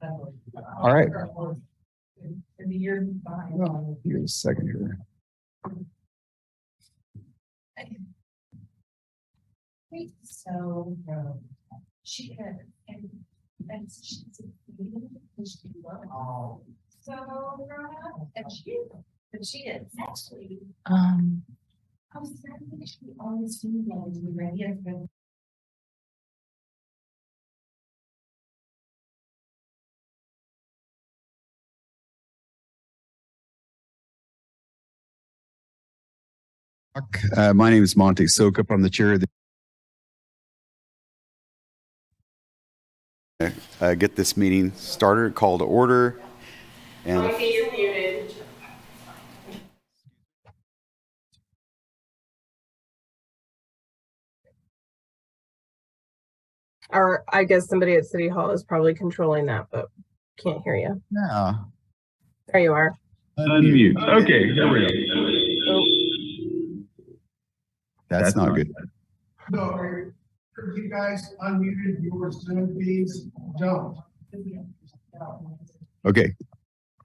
All right. Here's a second here. So she had, and she's so grown up, and she is actually. I was thinking she always knew that to be ready as well. My name is Monty Sokup. I'm the chair of the get this meeting started, call to order. And Okay, you're muted. Or I guess somebody at City Hall is probably controlling that, but can't hear you. yeah. There you are. Unmute. Okay, there we go. Oh, That's not good. No, are you guys unmuted your Zoom feeds? Don't. Okay.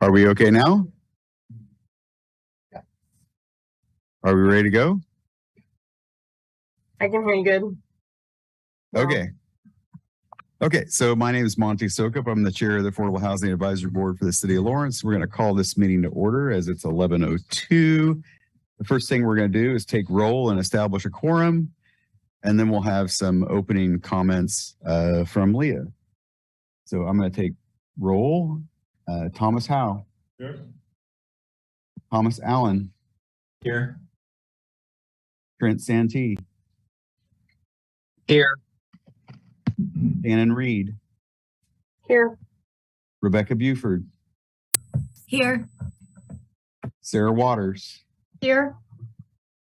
Are we okay now? Are we ready to go? I can hear you good. Okay. Okay, so my name is Monty Sokup. I'm the chair of the Affordable Housing Advisory Board for the City of Lawrence. We're going to call this meeting to order as it's 11:02. The first thing we're going to do is take roll and establish a quorum, and then we'll have some opening comments from Leah. So I'm going to take roll. Thomas Howe. Here. Thomas Allen. Here. Trent Santee. Here. Shannon Reed. Here. Rebecca Buford. Here. Sarah Waters. Here.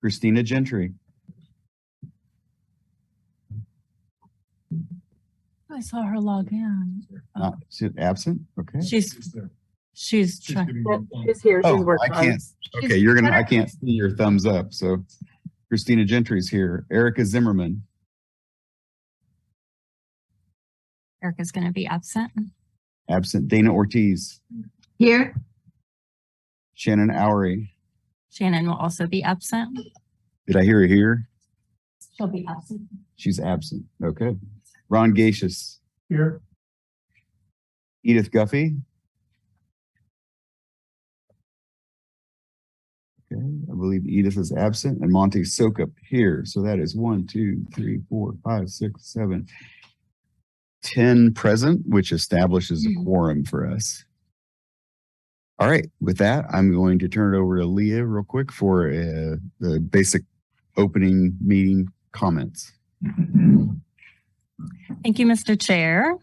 Christina Gentry. I saw her log in. She's absent. Okay. She's trying. She's here. She's Oh, I working on it. can't. Okay, I can't see your thumbs up. So Christina Gentry's here. Erica Zimmerman. Erica's going to be absent. Absent. Dana Ortiz. Here. Shannon Oury. Shannon will also be absent. Did I hear her here? She'll be absent. She's absent. Okay. Ron Gacious. Here. Edith Guffey. Okay, I believe Edith is absent and Monty Sokup here. So that is 1, 2, 3, 4, 5, 6, 7, 10 present, which establishes a quorum for us. All right, with that, I'm going to turn it over to Leah real quick for the basic opening meeting comments. Thank you, Mr. Chair.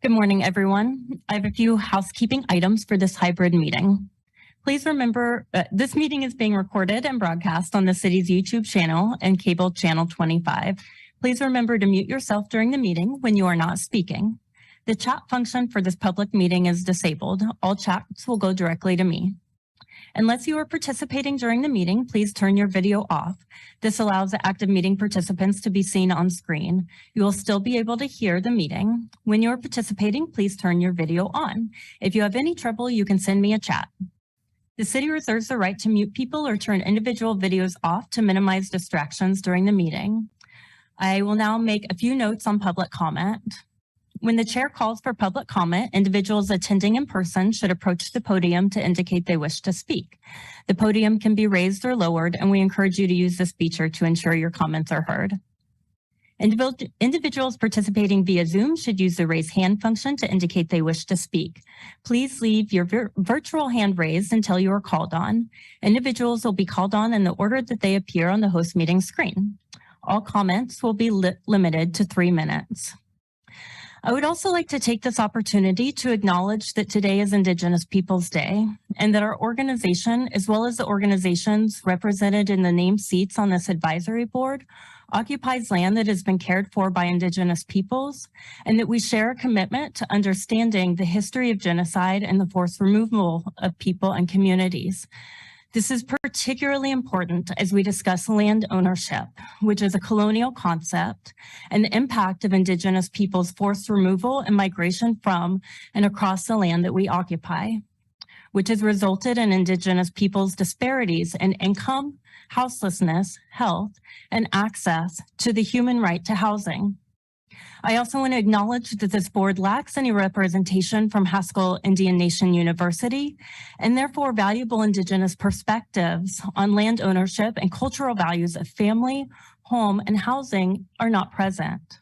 Good morning, everyone. I have a few housekeeping items for this hybrid meeting. Please remember, this meeting is being recorded and broadcast on the city's YouTube channel and cable channel 25. Please remember to mute yourself during the meeting when you are not speaking. The chat function for this public meeting is disabled. All chats will go directly to me. Unless you are participating during the meeting, please turn your video off. This allows the active meeting participants to be seen on screen. You will still be able to hear the meeting. When you are participating, please turn your video on. If you have any trouble, you can send me a chat. The city reserves the right to mute people or turn individual videos off to minimize distractions during the meeting. I will now make a few notes on public comment. When the chair calls for public comment, individuals attending in person should approach the podium to indicate they wish to speak. The podium can be raised or lowered, and we encourage you to use this feature to ensure your comments are heard. Individuals participating via Zoom should use the raise hand function to indicate they wish to speak. Please leave your virtual hand raised until you are called on. Individuals will be called on in the order that they appear on the host meeting screen. All comments will be limited to 3 minutes. I would also like to take this opportunity to acknowledge that today is Indigenous Peoples Day and that our organization, as well as the organizations represented in the named seats on this advisory board, occupies land that has been cared for by Indigenous peoples, and that we share a commitment to understanding the history of genocide and the forced removal of people and communities. This is particularly important as we discuss land ownership, which is a colonial concept, and the impact of Indigenous peoples' forced removal and migration from and across the land that we occupy, which has resulted in Indigenous peoples' disparities in income, houselessness, health, and access to the human right to housing. I also want to acknowledge that this board lacks any representation from Haskell Indian Nation University, and therefore valuable Indigenous perspectives on land ownership and cultural values of family, home, and housing are not present.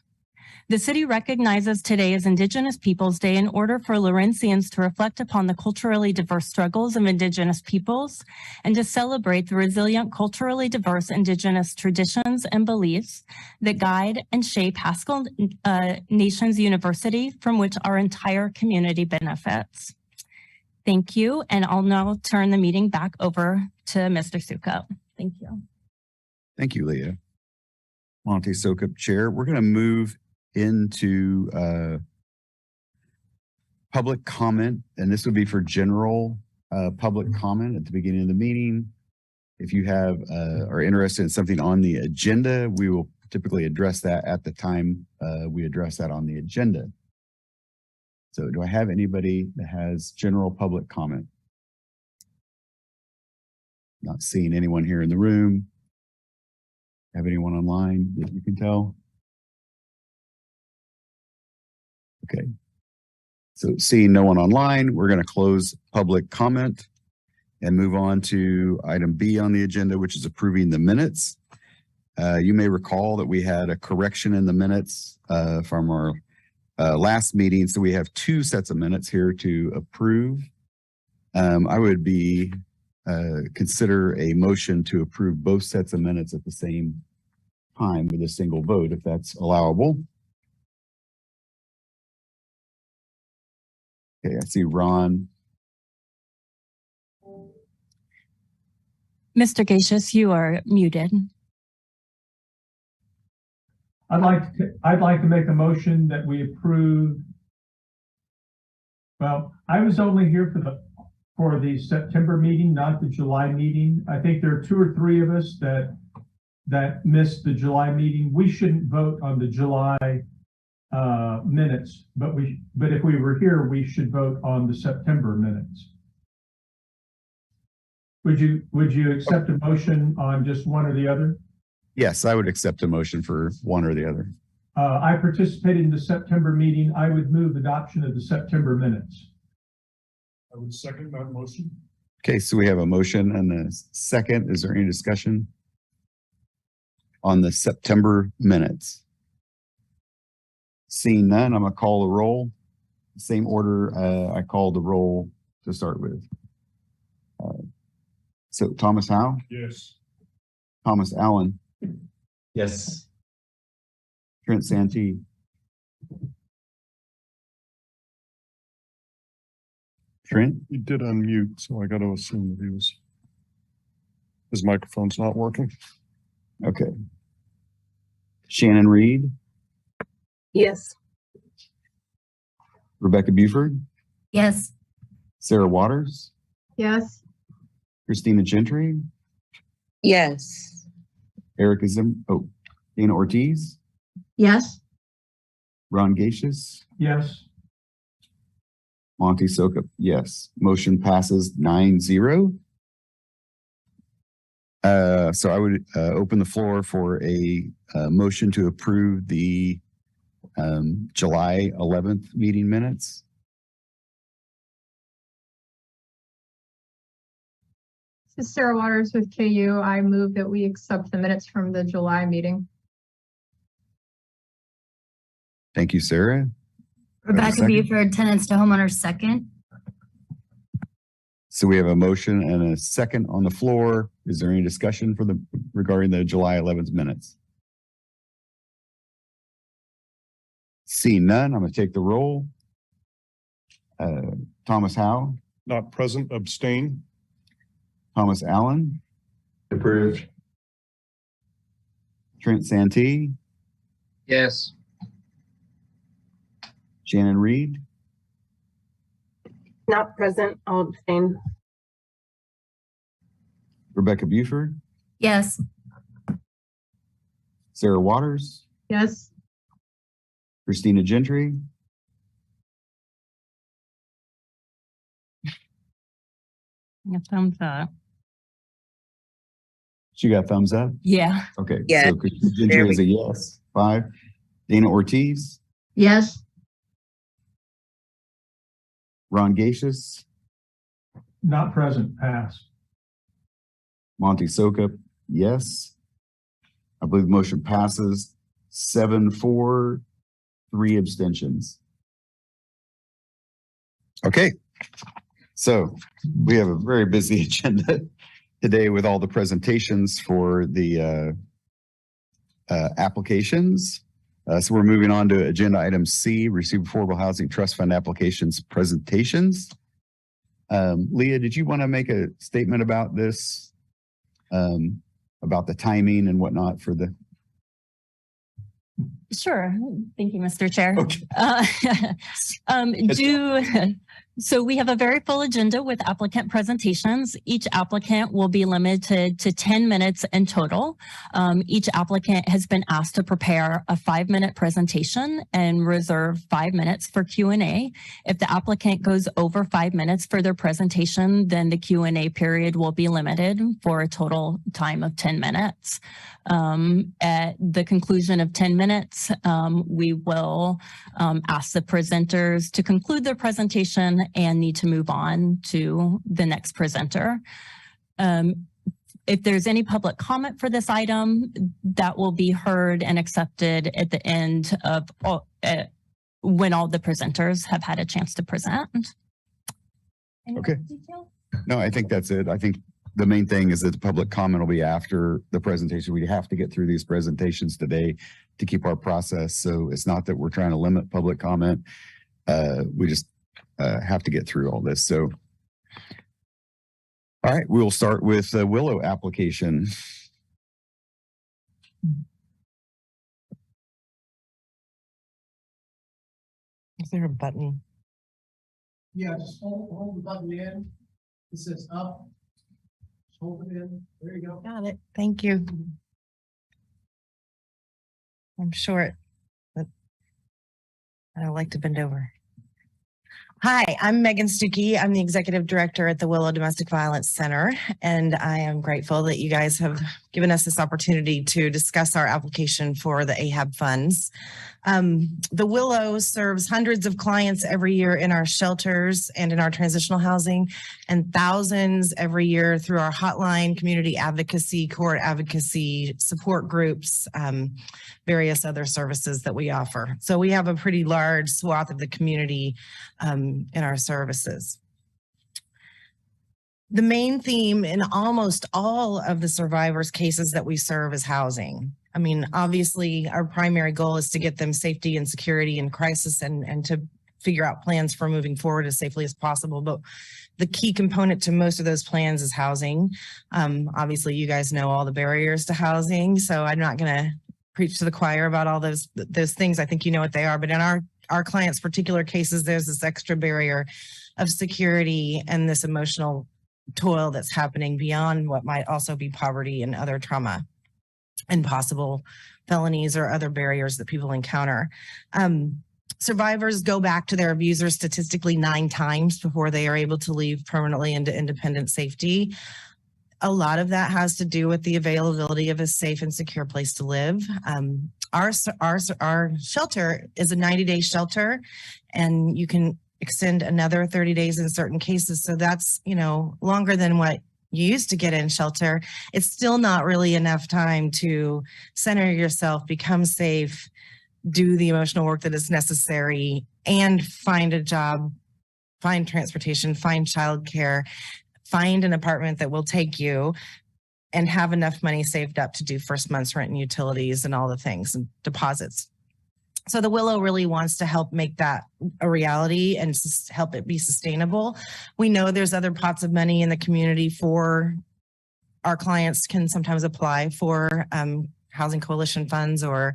The city recognizes today as Indigenous Peoples Day in order for Lawrencians to reflect upon the culturally diverse struggles of Indigenous peoples and to celebrate the resilient, culturally diverse Indigenous traditions and beliefs that guide and shape Haskell Nations University, from which our entire community benefits. Thank you, and I'll now turn the meeting back over to Mr. Sukup. Thank you. Thank you, Leah. Monty Sokup, Chair. We're going to move into public comment, and this would be for general public comment at the beginning of the meeting. If you have are interested in something on the agenda, we will typically address that at the time we address that on the agenda. So do I have anybody that has general public comment? Not seeing anyone here in the room. Have anyone online that you can tell? Okay, so seeing no one online, we're going to close public comment and move on to item B on the agenda, which is approving the minutes. You may recall that we had a correction in the minutes from our last meeting, so we have two sets of minutes here to approve. I would consider a motion to approve both sets of minutes at the same time with a single vote, if that's allowable. Okay, I see Ron. Mr. Gacious, you are muted. I'd like to make a motion that we approve. Well, I was only here for the September meeting, not the July meeting. I think there are 2 or 3 of us that missed the July meeting. We shouldn't vote on the July minutes, but if we were here, we should vote on the September minutes. Would you accept a motion on just one or the other? Yes, I would accept a motion for one or the other. I participated in the September meeting. I would move adoption of the September minutes. I would second that motion. Okay, so we have a motion and a second. Is there any discussion on the September minutes? Seeing none, I'm going to call the roll. Same order I called the roll to start with. So Thomas Howe? Yes. Thomas Allen? Yes. Trent Santee? Trent? He did unmute, so I got to assume that his microphone's not working. Okay. Shannon Reed? Yes. Rebecca Buford? Yes. Sarah Waters? Yes. Christina Gentry? Yes. Erica Dana Ortiz? Yes. Ron Gacious? Yes. Monty Sokup, yes. Motion passes 9-0. So I would open the floor for a motion to approve the July 11th meeting minutes. This is Sarah Waters with KU. I move that we accept the minutes from the July meeting. Thank you, Sarah. Rebecca Buford, tenants to homeowners, second. So we have a motion and a second on the floor. Is there any discussion regarding the July 11th minutes? Seeing none, I'm going to take the roll. Thomas Howe? Not present, abstain. Thomas Allen? Approved. Trent Santee? Yes. Shannon Reed? Not present, I'll abstain. Rebecca Buford, Yes. Sarah Waters, Yes. Christina Gentry, A thumbs up. she got thumbs up. Yeah. Okay. Yeah. So Christina Gentry is a yes. 5. Dana Ortiz, Yes. Ron Gacious, Not present, pass. Monty Sokup, yes. I believe the motion passes 7-4, 3 abstentions. Okay. So we have a very busy agenda today with all the presentations for the applications. So we're moving on to agenda item C, receive affordable housing trust fund applications presentations. Leah, did you want to make a statement about this? About the timing and whatnot for the. Sure. Thank you, Mr. Chair. Okay. So we have a very full agenda with applicant presentations. Each applicant will be limited to 10 minutes in total. Each applicant has been asked to prepare a 5-minute presentation and reserve 5 minutes for Q&A. If the applicant goes over 5 minutes for their presentation, then the Q&A period will be limited for a total time of 10 minutes. At the conclusion of 10 minutes, we will ask the presenters to conclude their presentation and need to move on to the next presenter. If there's any public comment for this item, that will be heard and accepted at the end of when all the presenters have had a chance to present. Any Okay. details? No, I think that's it. I think the main thing is that the public comment will be after the presentation. We have to get through these presentations today to keep our process. So it's not that we're trying to limit public comment. We just have to get through all this. So, all right, we'll start with the Willow application. Is there a button? Yeah, just hold the button in. It says up. Just hold it in. There you go. Got it. Thank you. I'm short, but I don't like to bend over. Hi, I'm Megan Stuckey. I'm the Executive Director at the Willow Domestic Violence Center, and I am grateful that you guys have given us this opportunity to discuss our application for the AHAB funds. The Willow serves hundreds of clients every year in our shelters and in our transitional housing, and thousands every year through our hotline, community advocacy, court advocacy, support groups, various other services that we offer. So we have a pretty large swath of the community in our services. The main theme in almost all of the survivors' cases that we serve is housing. I mean, obviously, our primary goal is to get them safety and security in crisis and to figure out plans for moving forward as safely as possible. But the key component to most of those plans is housing. Obviously, you guys know all the barriers to housing, so I'm not going to preach to the choir about all those things. I think you know what they are. But in our clients' particular cases, there's this extra barrier of security and this emotional toil that's happening beyond what might also be poverty and other trauma and possible felonies or other barriers that people encounter. Survivors go back to their abusers statistically 9 times before they are able to leave permanently into independent safety. A lot of that has to do with the availability of a safe and secure place to live. Our shelter is a 90-day shelter, and you can extend another 30 days in certain cases. So that's, longer than what you used to get in shelter. It's still not really enough time to center yourself, become safe, do the emotional work that is necessary, and find a job, find transportation, find childcare, find an apartment that will take you, and have enough money saved up to do first month's rent and utilities and all the things and deposits. So the Willow really wants to help make that a reality and help it be sustainable. We know there's other pots of money in the community for our clients can sometimes apply for housing coalition funds or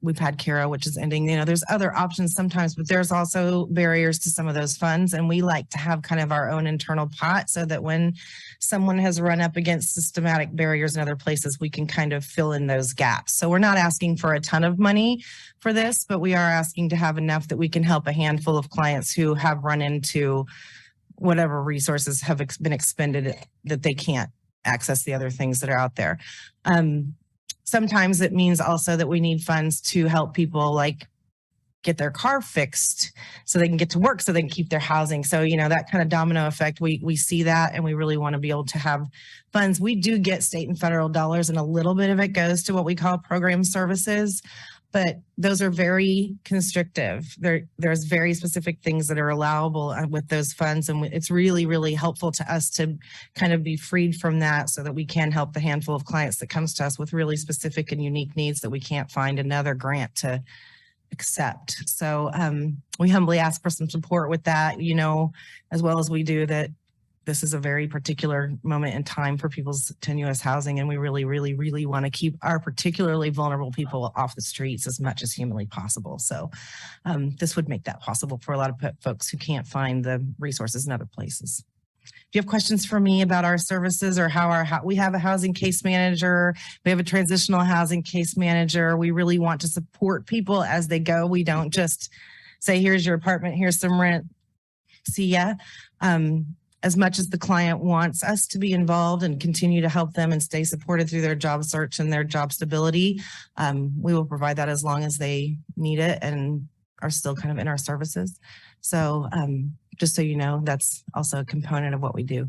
we've had Kara, which is ending, there's other options sometimes, but there's also barriers to some of those funds. And we like to have kind of our own internal pot so that when someone has run up against systematic barriers in other places, we can kind of fill in those gaps. So we're not asking for a ton of money for this, but we are asking to have enough that we can help a handful of clients who have run into whatever resources have been expended that they can't access the other things that are out there. Sometimes it means also that we need funds to help people like get their car fixed so they can get to work, so they can keep their housing. So, that kind of domino effect, we see that, and we really want to be able to have funds. We do get state and federal dollars, and a little bit of it goes to what we call program services, but those are very constrictive. There's very specific things that are allowable with those funds. And it's really, really helpful to us to kind of be freed from that so that we can help the handful of clients that comes to us with really specific and unique needs that we can't find another grant to accept. So we humbly ask for some support with that, as well as we do that. This is a very particular moment in time for people's tenuous housing, and we really, really, really want to keep our particularly vulnerable people off the streets as much as humanly possible. So this would make that possible for a lot of folks who can't find the resources in other places. Do you have questions for me about our services or how we have a housing case manager? We have a transitional housing case manager. We really want to support people as they go. We don't just say, here's your apartment, here's some rent, see ya. As much as the client wants us to be involved and continue to help them and stay supported through their job search and their job stability, we will provide that as long as they need it and are still kind of in our services. So just so you know, that's also a component of what we do. Do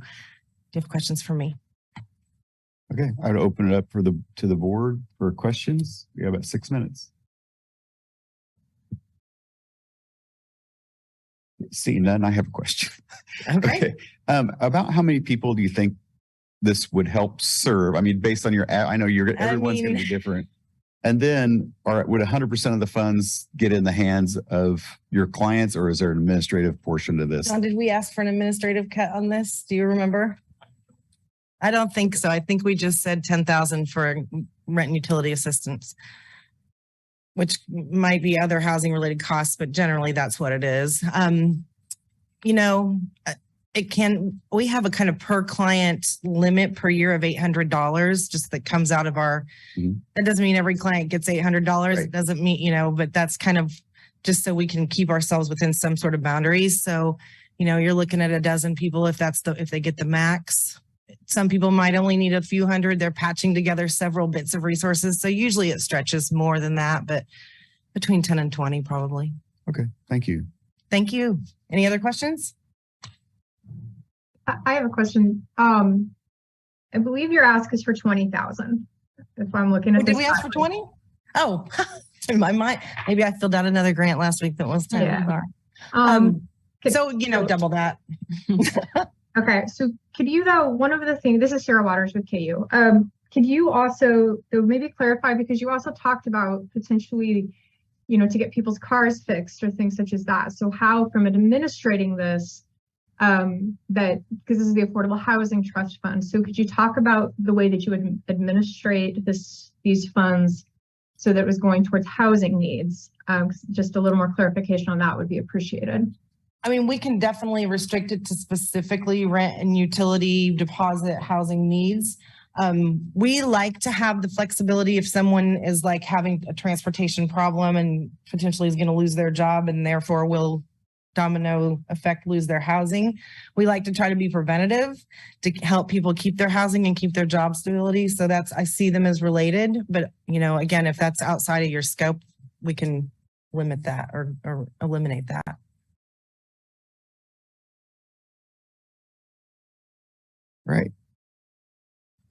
you have questions for me? Okay, I'd open it up to the board for questions. We have about 6 minutes. Seeing none, I have a question. Okay. About how many people do you think this would help serve? I mean, based on your, I know everyone's going to be different. And then, would 100% of the funds get in the hands of your clients, or is there an administrative portion to this? John, did we ask for an administrative cut on this? Do you remember? I don't think so. I think we just said 10,000 for rent and utility assistance, which might be other housing related costs, but generally that's what it is. We have a kind of per client limit per year of $800, just that comes out of our, that doesn't mean every client gets $800. Right. It doesn't mean, but that's kind of just so we can keep ourselves within some sort of boundaries. So, you're looking at a dozen people if they get the max. Some people might only need a few hundred. They're patching together several bits of resources. So usually it stretches more than that, but between 10 and 20 probably. Okay, thank you. Thank you. Any other questions? I have a question. I believe your ask is for 20,000. If I'm looking at Did we ask for 20? Oh, in my mind, maybe I filled out another grant last week that was 10. Yeah. So, double that. Okay, so could you one of the things, this is Sarah Waters with KU. Could you also maybe clarify, because you also talked about potentially, to get people's cars fixed or things such as that. So how, from administrating this, because this is the Affordable Housing Trust Fund. So could you talk about the way that you would administrate these funds so that it was going towards housing needs? Just a little more clarification on that would be appreciated. I mean, we can definitely restrict it to specifically rent and utility deposit housing needs. We like to have the flexibility if someone is like having a transportation problem and potentially is going to lose their job and therefore will domino effect lose their housing. We like to try to be preventative to help people keep their housing and keep their job stability. So I see them as related, but again, if that's outside of your scope, we can limit that or eliminate that. Right.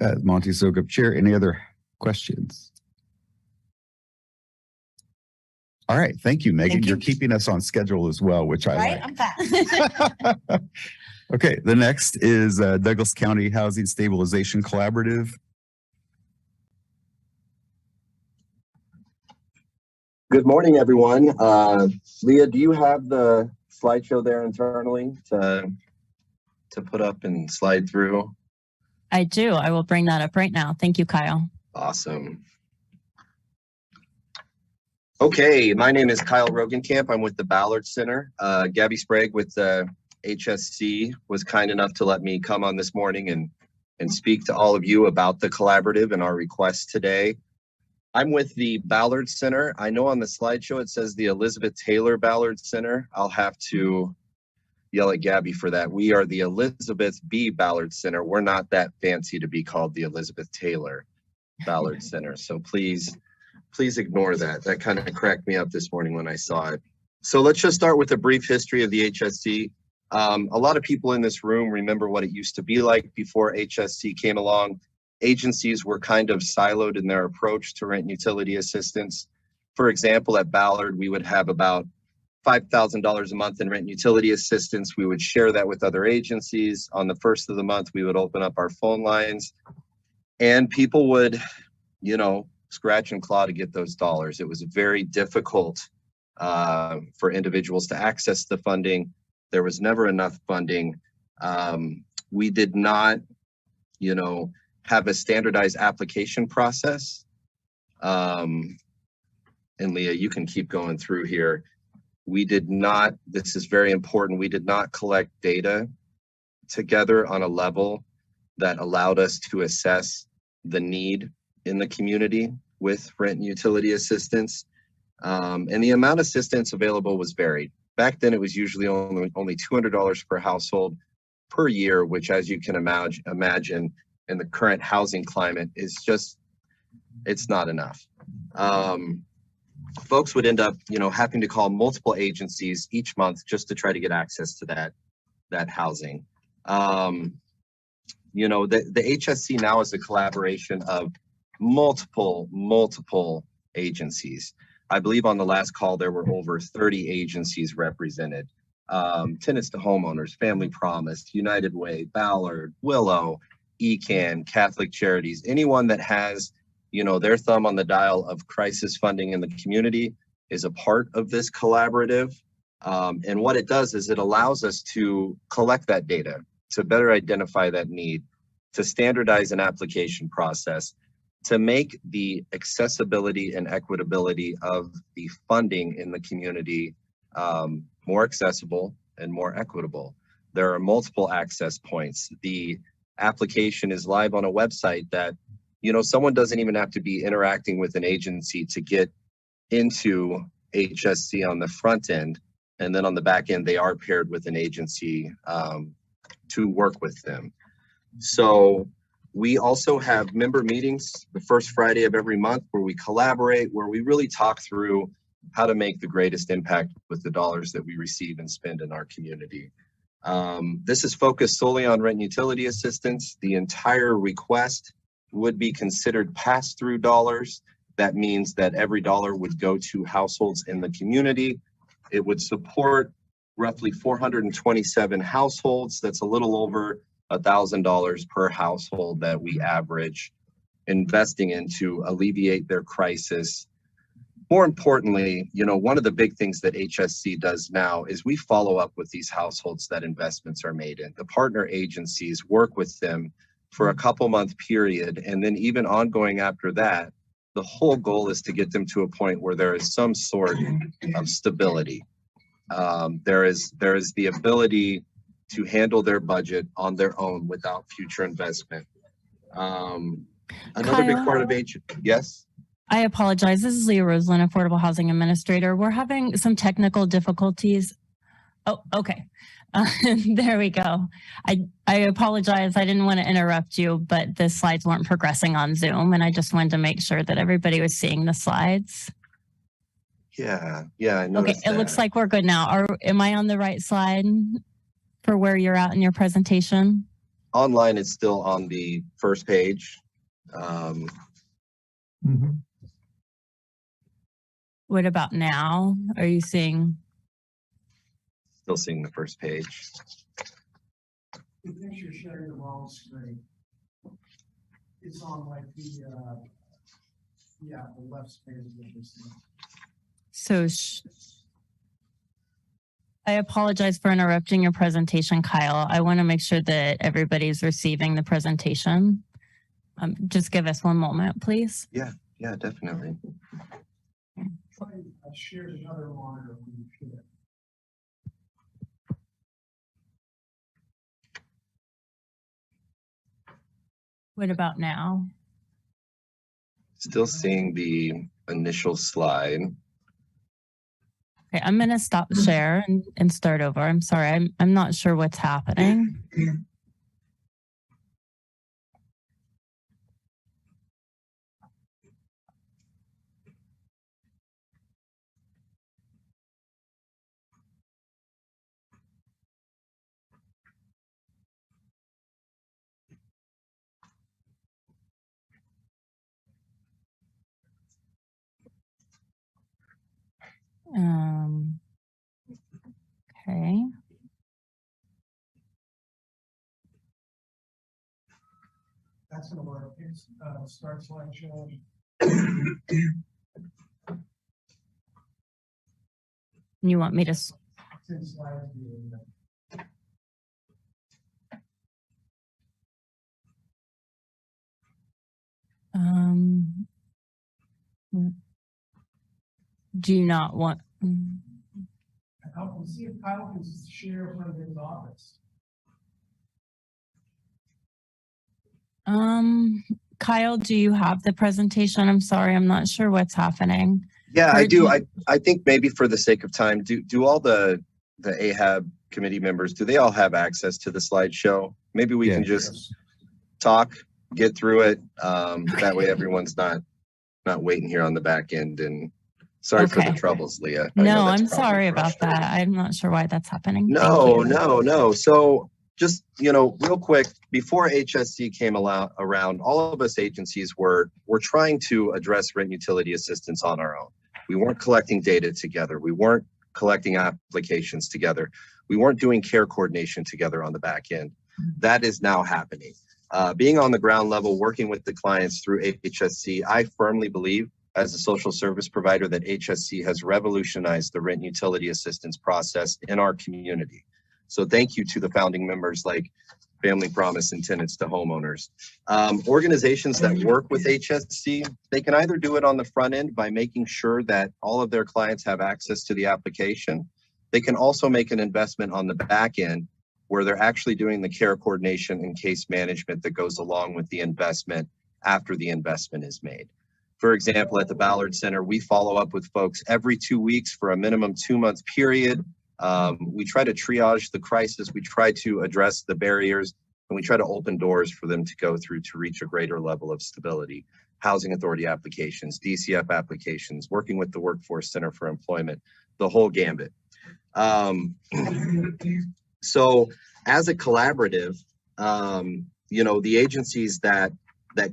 Monty Sokup, Chair. Any other questions? All right. Thank you, Megan. You're keeping us on schedule as well, which I like. I'm fast. Okay. The next is Douglas County Housing Stabilization Collaborative. Good morning, everyone. Leah, do you have the slideshow there internally to put up and slide through? I do. I will bring that up right now. Thank you, Kyle. Awesome. Okay, my name is Kyle Rogenkamp. I'm with the Ballard Center. Gabby Sprague with the HSC was kind enough to let me come on this morning and speak to all of you about the collaborative and our request today. I'm with the Ballard Center. I know on the slideshow it says the Elizabeth Taylor Ballard Center. I'll have to yell at Gabby for that. We are the Elizabeth B. Ballard Center. We're not that fancy to be called the Elizabeth Taylor Ballard Center. So please ignore that. That kind of cracked me up this morning when I saw it. So let's just start with a brief history of the HSC. A lot of people in this room remember what it used to be like before HSC came along. Agencies were kind of siloed in their approach to rent utility assistance. For example, at Ballard, we would have about $5,000 a month in rent utility assistance. We would share that with other agencies. On the first of the month, we would open up our phone lines and people would, scratch and claw to get those dollars. It was very difficult for individuals to access the funding. There was never enough funding. We did not, have a standardized application process. And Leah, you can keep going through here. We did not, this is very important, we did not collect data together on a level that allowed us to assess the need in the community with rent and utility assistance. And the amount of assistance available was varied. Back then, it was usually only $200 per household per year, which, as you can imagine in the current housing climate, is just, it's not enough. Folks would end up, having to call multiple agencies each month just to try to get access to that housing. The HSC now is a collaboration of multiple agencies. I believe on the last call, there were over 30 agencies represented. Tenants to Homeowners, Family Promise, United Way, Ballard, Willow, ECAN, Catholic Charities, anyone that has, their thumb on the dial of crisis funding in the community is a part of this collaborative. And what it does is it allows us to collect that data, to better identify that need, to standardize an application process, to make the accessibility and equitability of the funding in the community more accessible and more equitable. There are multiple access points. The application is live on a website that, someone doesn't even have to be interacting with an agency to get into HSC on the front end. And then on the back end, they are paired with an agency to work with them. So we also have member meetings the first Friday of every month where we collaborate, where we really talk through how to make the greatest impact with the dollars that we receive and spend in our community. This is focused solely on rent and utility assistance. The entire request would be considered pass-through dollars. That means that every dollar would go to households in the community. It would support roughly 427 households. That's a little over $1,000 per household that we average investing in to alleviate their crisis. More importantly, one of the big things that HSC does now is we follow up with these households that investments are made in. The partner agencies work with them for a couple month period, and then even ongoing after that. The whole goal is to get them to a point where there is some sort of stability. There is the ability to handle their budget on their own without future investment. Another big part of yes? I apologize. This is Leah Roseland, Affordable Housing Administrator. We're having some technical difficulties. Oh, okay. There we go. I apologize. I didn't want to interrupt you, but the slides weren't progressing on Zoom, and I just wanted to make sure that everybody was seeing the slides. Yeah, I noticed Okay, it looks like we're good now. Am I on the right slide for where you're at in your presentation? Online, it's still on the first page. What about now? Are you seeing? Still seeing the first page. You think you're sharing the wrong screen. It's on like the left page of this thing. So I apologize for interrupting your presentation, Kyle. I want to make sure that everybody's receiving the presentation. Just give us one moment, please. Yeah, definitely. shared another monitor when you share. What about now? Still seeing the initial slide. Okay, I'm gonna stop share and start over. I'm sorry, I'm not sure what's happening. Okay. That's gonna work. It's, start slideshow. You want me to? It's in slides view. Do you not want? I'll see if Kyle can share from his office. Kyle, do you have the presentation? I'm sorry, I'm not sure what's happening. Yeah, I do. I think maybe for the sake of time, do all the AHAB committee members, do they all have access to the slideshow? Maybe we can just talk, get through it. That way everyone's not waiting here on the back end. And sorry for the troubles, Leah. No, I'm sorry about that. I'm not sure why that's happening. No. So just, real quick, before HSC came around, all of us agencies were trying to address rent utility assistance on our own. We weren't collecting data together. We weren't collecting applications together. We weren't doing care coordination together on the back end. That is now happening. Being on the ground level, working with the clients through HSC, I firmly believe as a social service provider that HSC has revolutionized the rent utility assistance process in our community. So thank you to the founding members like Family Promise and Tenants to Homeowners. Organizations that work with HSC, they can either do it on the front end by making sure that all of their clients have access to the application. They can also make an investment on the back end where they're actually doing the care coordination and case management that goes along with the investment after the investment is made. For example, at the Ballard Center, we follow up with folks every 2 weeks for a minimum 2-month period. We try to triage the crisis, we try to address the barriers, and we try to open doors for them to go through to reach a greater level of stability. Housing Authority applications, DCF applications, working with the Workforce Center for Employment, the whole gambit. So as a collaborative, the agencies that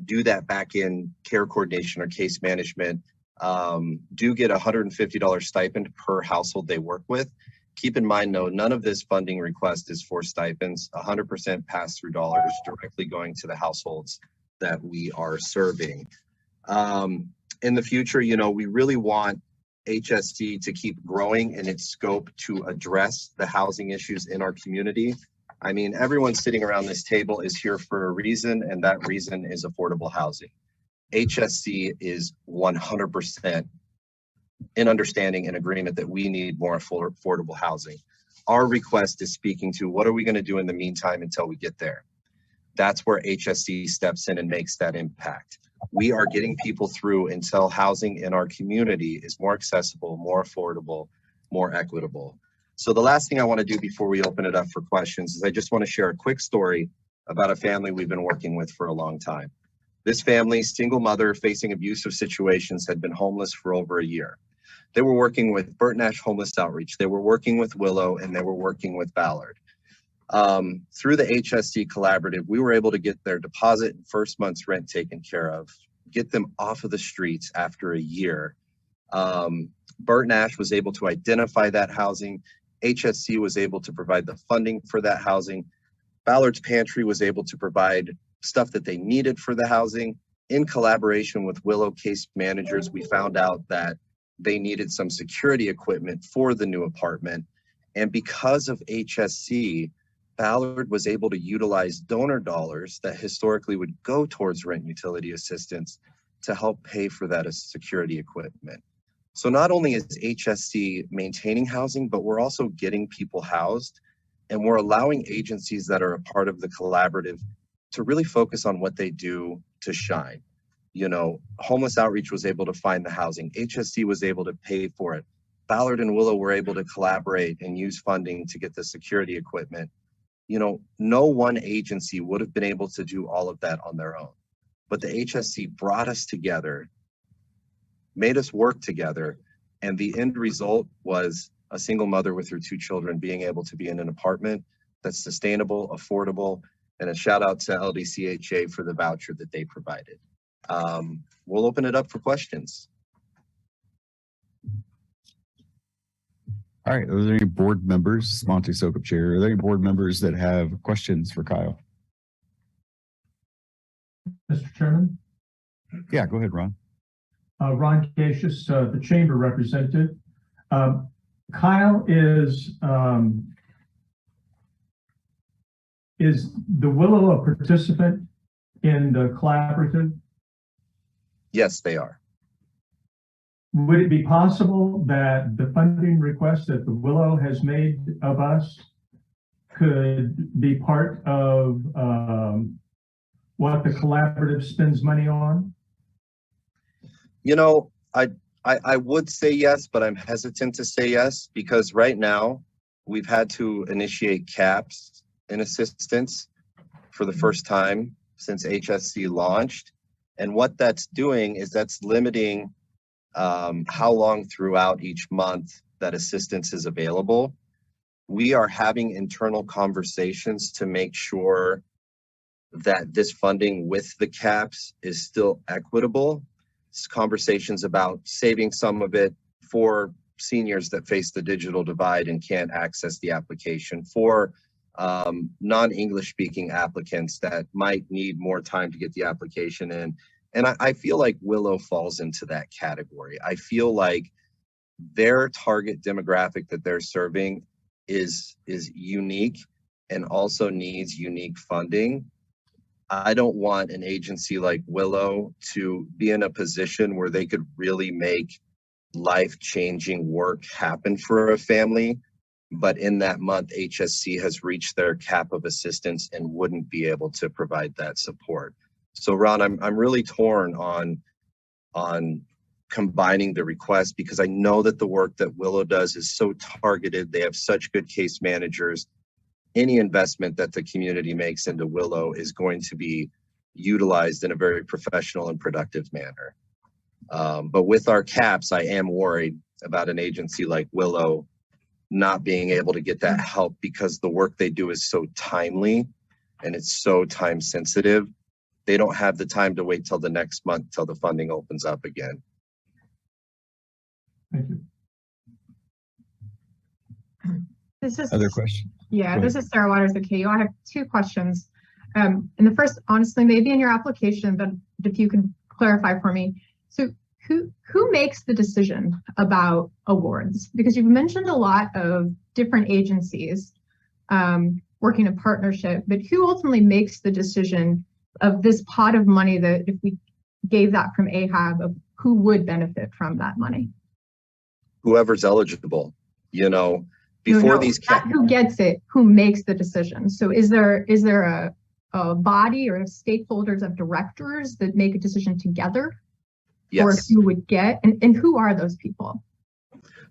do that back-end care coordination or case management do get $150 stipend per household they work with. Keep in mind, though, none of this funding request is for stipends, 100% pass-through dollars directly going to the households that we are serving. In the future, we really want HSC to keep growing in its scope to address the housing issues in our community. I mean, everyone sitting around this table is here for a reason, and that reason is affordable housing. HSC is 100% in understanding and agreement that we need more affordable housing. Our request is speaking to what are we going to do in the meantime until we get there? That's where HSC steps in and makes that impact. We are getting people through until housing in our community is more accessible, more affordable, more equitable. So the last thing I want to do before we open it up for questions is I just want to share a quick story about a family we've been working with for a long time. This family, single mother facing abusive situations, had been homeless for over a year. They were working with Burt Nash Homeless Outreach. They were working with Willow, and they were working with Ballard. Through the HSC collaborative, we were able to get their deposit and first month's rent taken care of, get them off of the streets after a year. Burt Nash was able to identify that housing. HSC was able to provide the funding for that housing. Ballard's Pantry was able to provide stuff that they needed for the housing. In collaboration with Willow case managers, we found out that they needed some security equipment for the new apartment. And because of HSC, Ballard was able to utilize donor dollars that historically would go towards rent utility assistance to help pay for that as security equipment. So not only is HSC maintaining housing, but we're also getting people housed, and we're allowing agencies that are a part of the collaborative to really focus on what they do to shine. You know, homeless outreach was able to find the housing. HSC was able to pay for it. Ballard and Willow were able to collaborate and use funding to get the security equipment. You know, no one agency would have been able to do all of that on their own. But the HSC brought us together, made us work together, and the end result was a single mother with her 2 children being able to be in an apartment that's sustainable, affordable, and a shout out to LDCHA for the voucher that they provided. We'll open it up for questions. All right, are there any board members, Monty Sokup Chair, are there any board members that have questions for Kyle? Mr. Chairman, Yeah, go ahead, Ron. Ron Cassius, the chamber representative. Kyle, is the Willow a participant in the collaborative? Yes, they are. Would it be possible that the funding request that the Willow has made of us could be part of what the collaborative spends money on? You know, I would say yes, but I'm hesitant to say yes because right now we've had to initiate caps in assistance for the first time since HSC launched. And what that's doing is that's limiting how long throughout each month that assistance is available. We are having internal conversations to make sure that this funding with the caps is still equitable. It's conversations about saving some of it for seniors that face the digital divide and can't access the application, for non-English speaking applicants that might need more time to get the application in. And I feel like Willow falls into that category. I feel like their target demographic that they're serving is unique and also needs unique funding. I don't want an agency like Willow to be in a position where they could really make life-changing work happen for a family, but in that month, HSC has reached their cap of assistance and wouldn't be able to provide that support. So Ron, I'm really torn on combining the request because I know that the work that Willow does is so targeted. They have such good case managers. Any investment that the community makes into Willow is going to be utilized in a very professional and productive manner. But with our caps, I am worried about an agency like Willow not being able to get that help because the work they do is so timely and it's so time sensitive. They don't have the time to wait till the next month till the funding opens up again. Thank you. This is Other question? Yeah, Go this ahead. is Sarah Waters at KU. I have 2 questions. And the first, honestly, maybe in your application, but if you could clarify for me. So who makes the decision about awards? Because you've mentioned a lot of different agencies working in partnership, but who ultimately makes the decision of this pot of money that if we gave that from AHAB, of who would benefit from that money? Whoever's eligible, you know, before these not who gets it, who makes the decision. So is there a body or stakeholders of directors that make a decision together? Yes. Or who would get, and who are those people?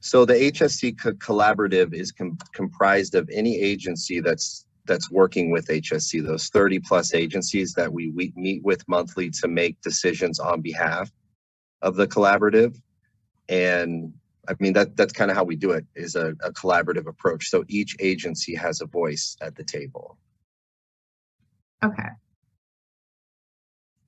So the HSC collaborative is comprised of any agency that's working with HSC, those 30 plus agencies that we meet with monthly to make decisions on behalf of the collaborative. And I mean, that's kind of how we do it, is a collaborative approach. So each agency has a voice at the table. Okay.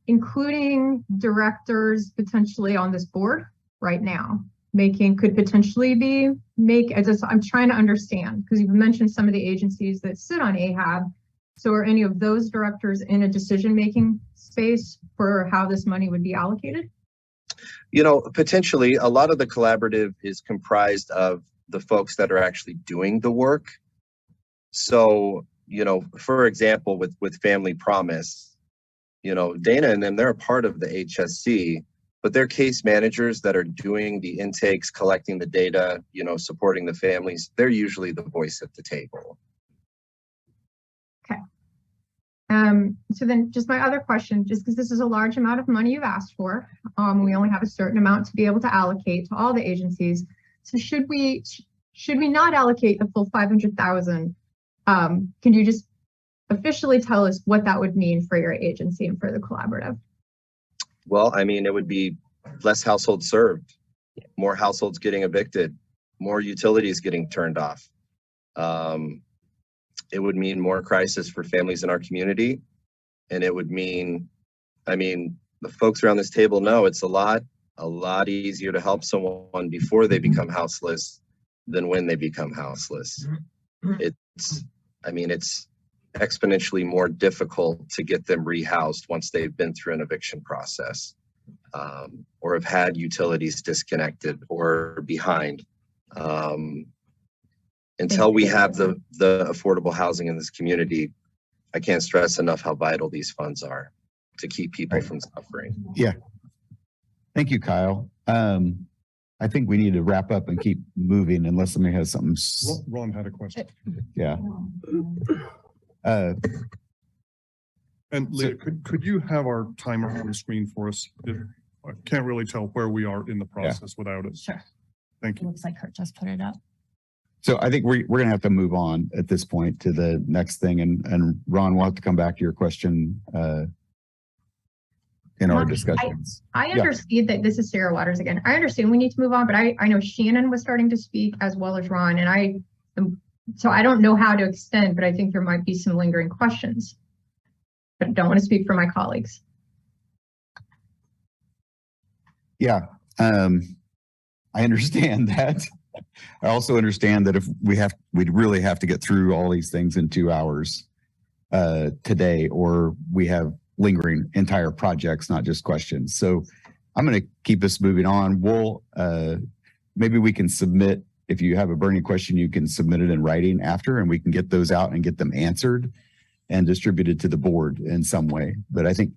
Including directors potentially on this board right now, could potentially be I'm trying to understand, because you've mentioned some of the agencies that sit on AHAB. So are any of those directors in a decision-making space for how this money would be allocated? You know, potentially a lot of the collaborative is comprised of the folks that are actually doing the work. So, you know, for example, with Family Promise, you know, Dana and them, they're a part of the HSC, but they're case managers that are doing the intakes, collecting the data, you know, supporting the families. They're usually the voice at the table. Okay. So then just my other question, just because this is a large amount of money you've asked for, we only have a certain amount to be able to allocate to all the agencies. So should we not allocate the full 500,000? Can you just officially tell us what that would mean for your agency and for the collaborative? Well, I mean, it would be less households served, more households getting evicted, more utilities getting turned off. It would mean more crisis for families in our community. And it would mean, I mean, the folks around this table know it's a lot easier to help someone before they become houseless than when they become houseless. It's exponentially more difficult to get them rehoused once they've been through an eviction process, or have had utilities disconnected or behind. Until we have the affordable housing in this community, I can't stress enough how vital these funds are to keep people from suffering. Yeah. Thank you, Kyle. I think we need to wrap up and keep moving unless somebody has something. Ron had a question. Yeah. And Leah, could you have our timer on the screen for us? I can't really tell where we are in the process without it. Sure. Thank It you. looks like Kurt just put it up. So I think we're going to have to move on at this point to the next thing. And Ron, we'll have to come back to your question in our discussions. I understand that this is Sarah Waters again. I understand we need to move on, but I know Shannon was starting to speak as well as Ron. And so I don't know how to extend, but I think there might be some lingering questions. But I don't want to speak for my colleagues. Yeah, I understand that. I also understand that if we'd really have to get through all these things in 2 hours today, or we have lingering entire projects, not just questions. So I'm going to keep us moving on. We'll maybe we can submit, if you have a burning question, you can submit it in writing after, and we can get those out and get them answered and distributed to the board in some way. But I think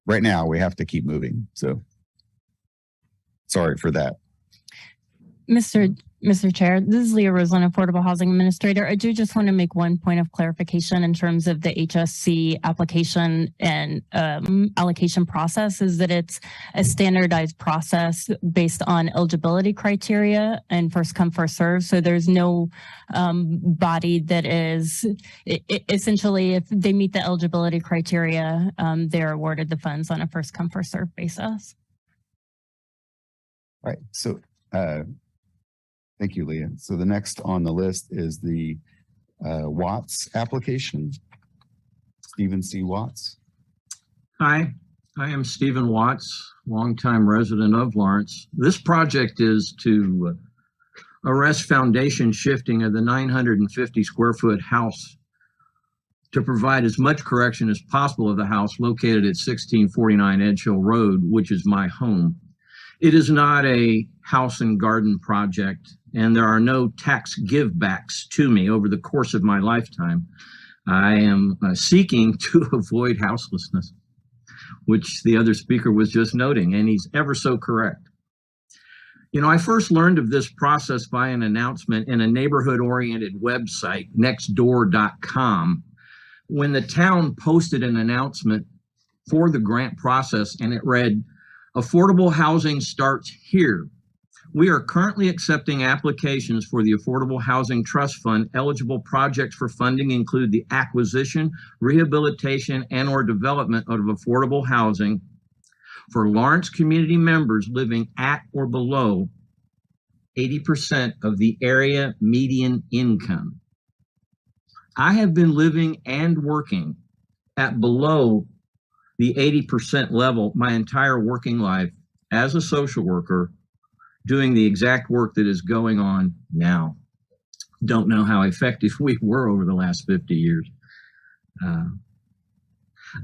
right now we have to keep moving. So sorry for that. Mr. Chair, this is Leah Roseland, Affordable Housing Administrator. I do just want to make one point of clarification in terms of the HSC application and allocation process, is that it's a standardized process based on eligibility criteria and first come, first serve. So there's no body that is essentially, if they meet the eligibility criteria, they're awarded the funds on a first come, first serve basis. All right. So thank you, Leah. So the next on the list is the Watts application. Stephen C. Watts. Hi, I am Stephen Watts, longtime resident of Lawrence. This project is to arrest foundation shifting of the 950 square foot house to provide as much correction as possible of the house located at 1649 Edge Hill Road, which is my home. It is not a house and garden project, and there are no tax givebacks to me over the course of my lifetime. I am seeking to avoid houselessness, which the other speaker was just noting, and he's ever so correct. You know, I first learned of this process by an announcement in a neighborhood-oriented website, nextdoor.com, when the town posted an announcement for the grant process, and it read, "Affordable housing starts here. We are currently accepting applications for the Affordable Housing Trust Fund. Eligible projects for funding include the acquisition, rehabilitation, and or development of affordable housing for Lawrence community members living at or below 80% of the area median income." I have been living and working at below the 80% level my entire working life as a social worker, doing the exact work that is going on now. Don't know how effective we were over the last 50 years.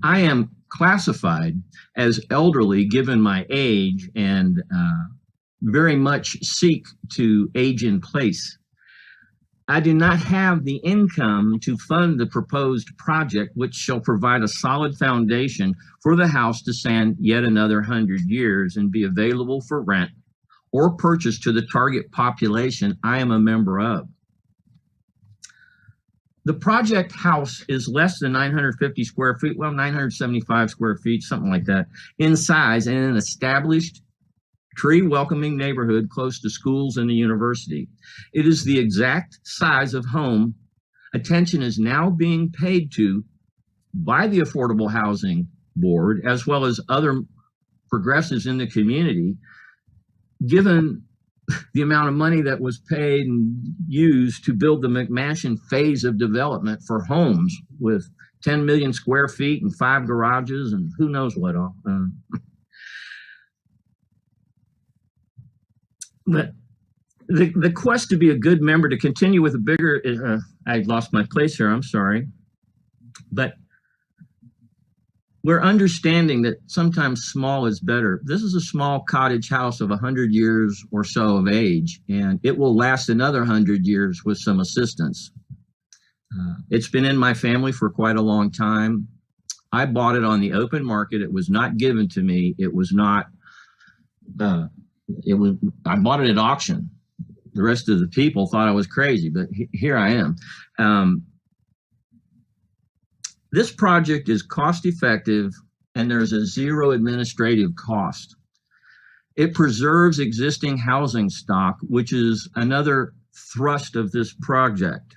I am classified as elderly given my age, and very much seek to age in place. I do not have the income to fund the proposed project, which shall provide a solid foundation for the house to stand yet another 100 years and be available for rent or purchase to the target population I am a member of. The project house is less than 950 square feet, well, 975 square feet, something like that, in size, and in an established tree-welcoming neighborhood close to schools and the university. It is the exact size of home attention is now being paid to by the Affordable Housing Board, as well as other progressives in the community, given the amount of money that was paid and used to build the McMansion phase of development for homes with 10 million square feet and 5 garages and who knows what all. But the quest to be a good member, to continue with a bigger, I lost my place here, I'm sorry. But we're understanding that sometimes small is better. This is a small cottage house of 100 years or so of age, and it will last another 100 years with some assistance. It's been in my family for quite a long time. I bought it on the open market. It was not given to me. It was not, I bought it at auction. The rest of the people thought I was crazy, but here I am. This project is cost effective and there's a zero administrative cost. It preserves existing housing stock, which is another thrust of this project.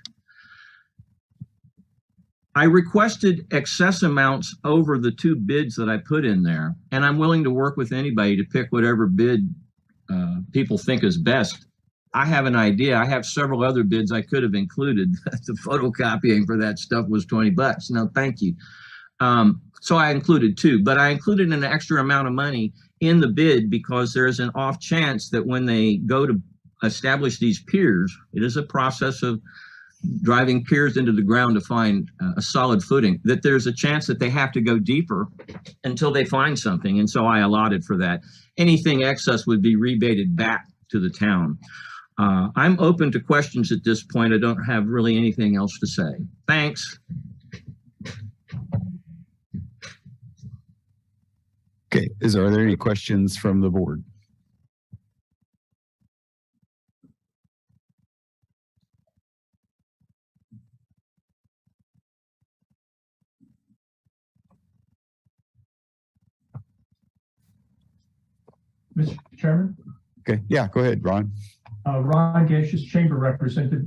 I requested excess amounts over the 2 bids that I put in there, and I'm willing to work with anybody to pick whatever bid people think is best. I have an idea. I have several other bids I could have included. The photocopying for that stuff was $20. No, thank you. So I included 2, but I included an extra amount of money in the bid because there is an off chance that when they go to establish these piers, it is a process of driving piers into the ground to find a solid footing, that there's a chance that they have to go deeper until they find something. And so I allotted for that. Anything excess would be rebated back to the town. I'm open to questions at this point. I don't have really anything else to say. Thanks. Okay, are there any questions from the board? Mr. Chairman? Okay, yeah, go ahead, Ron. Ron Gacious, Chamber Representative.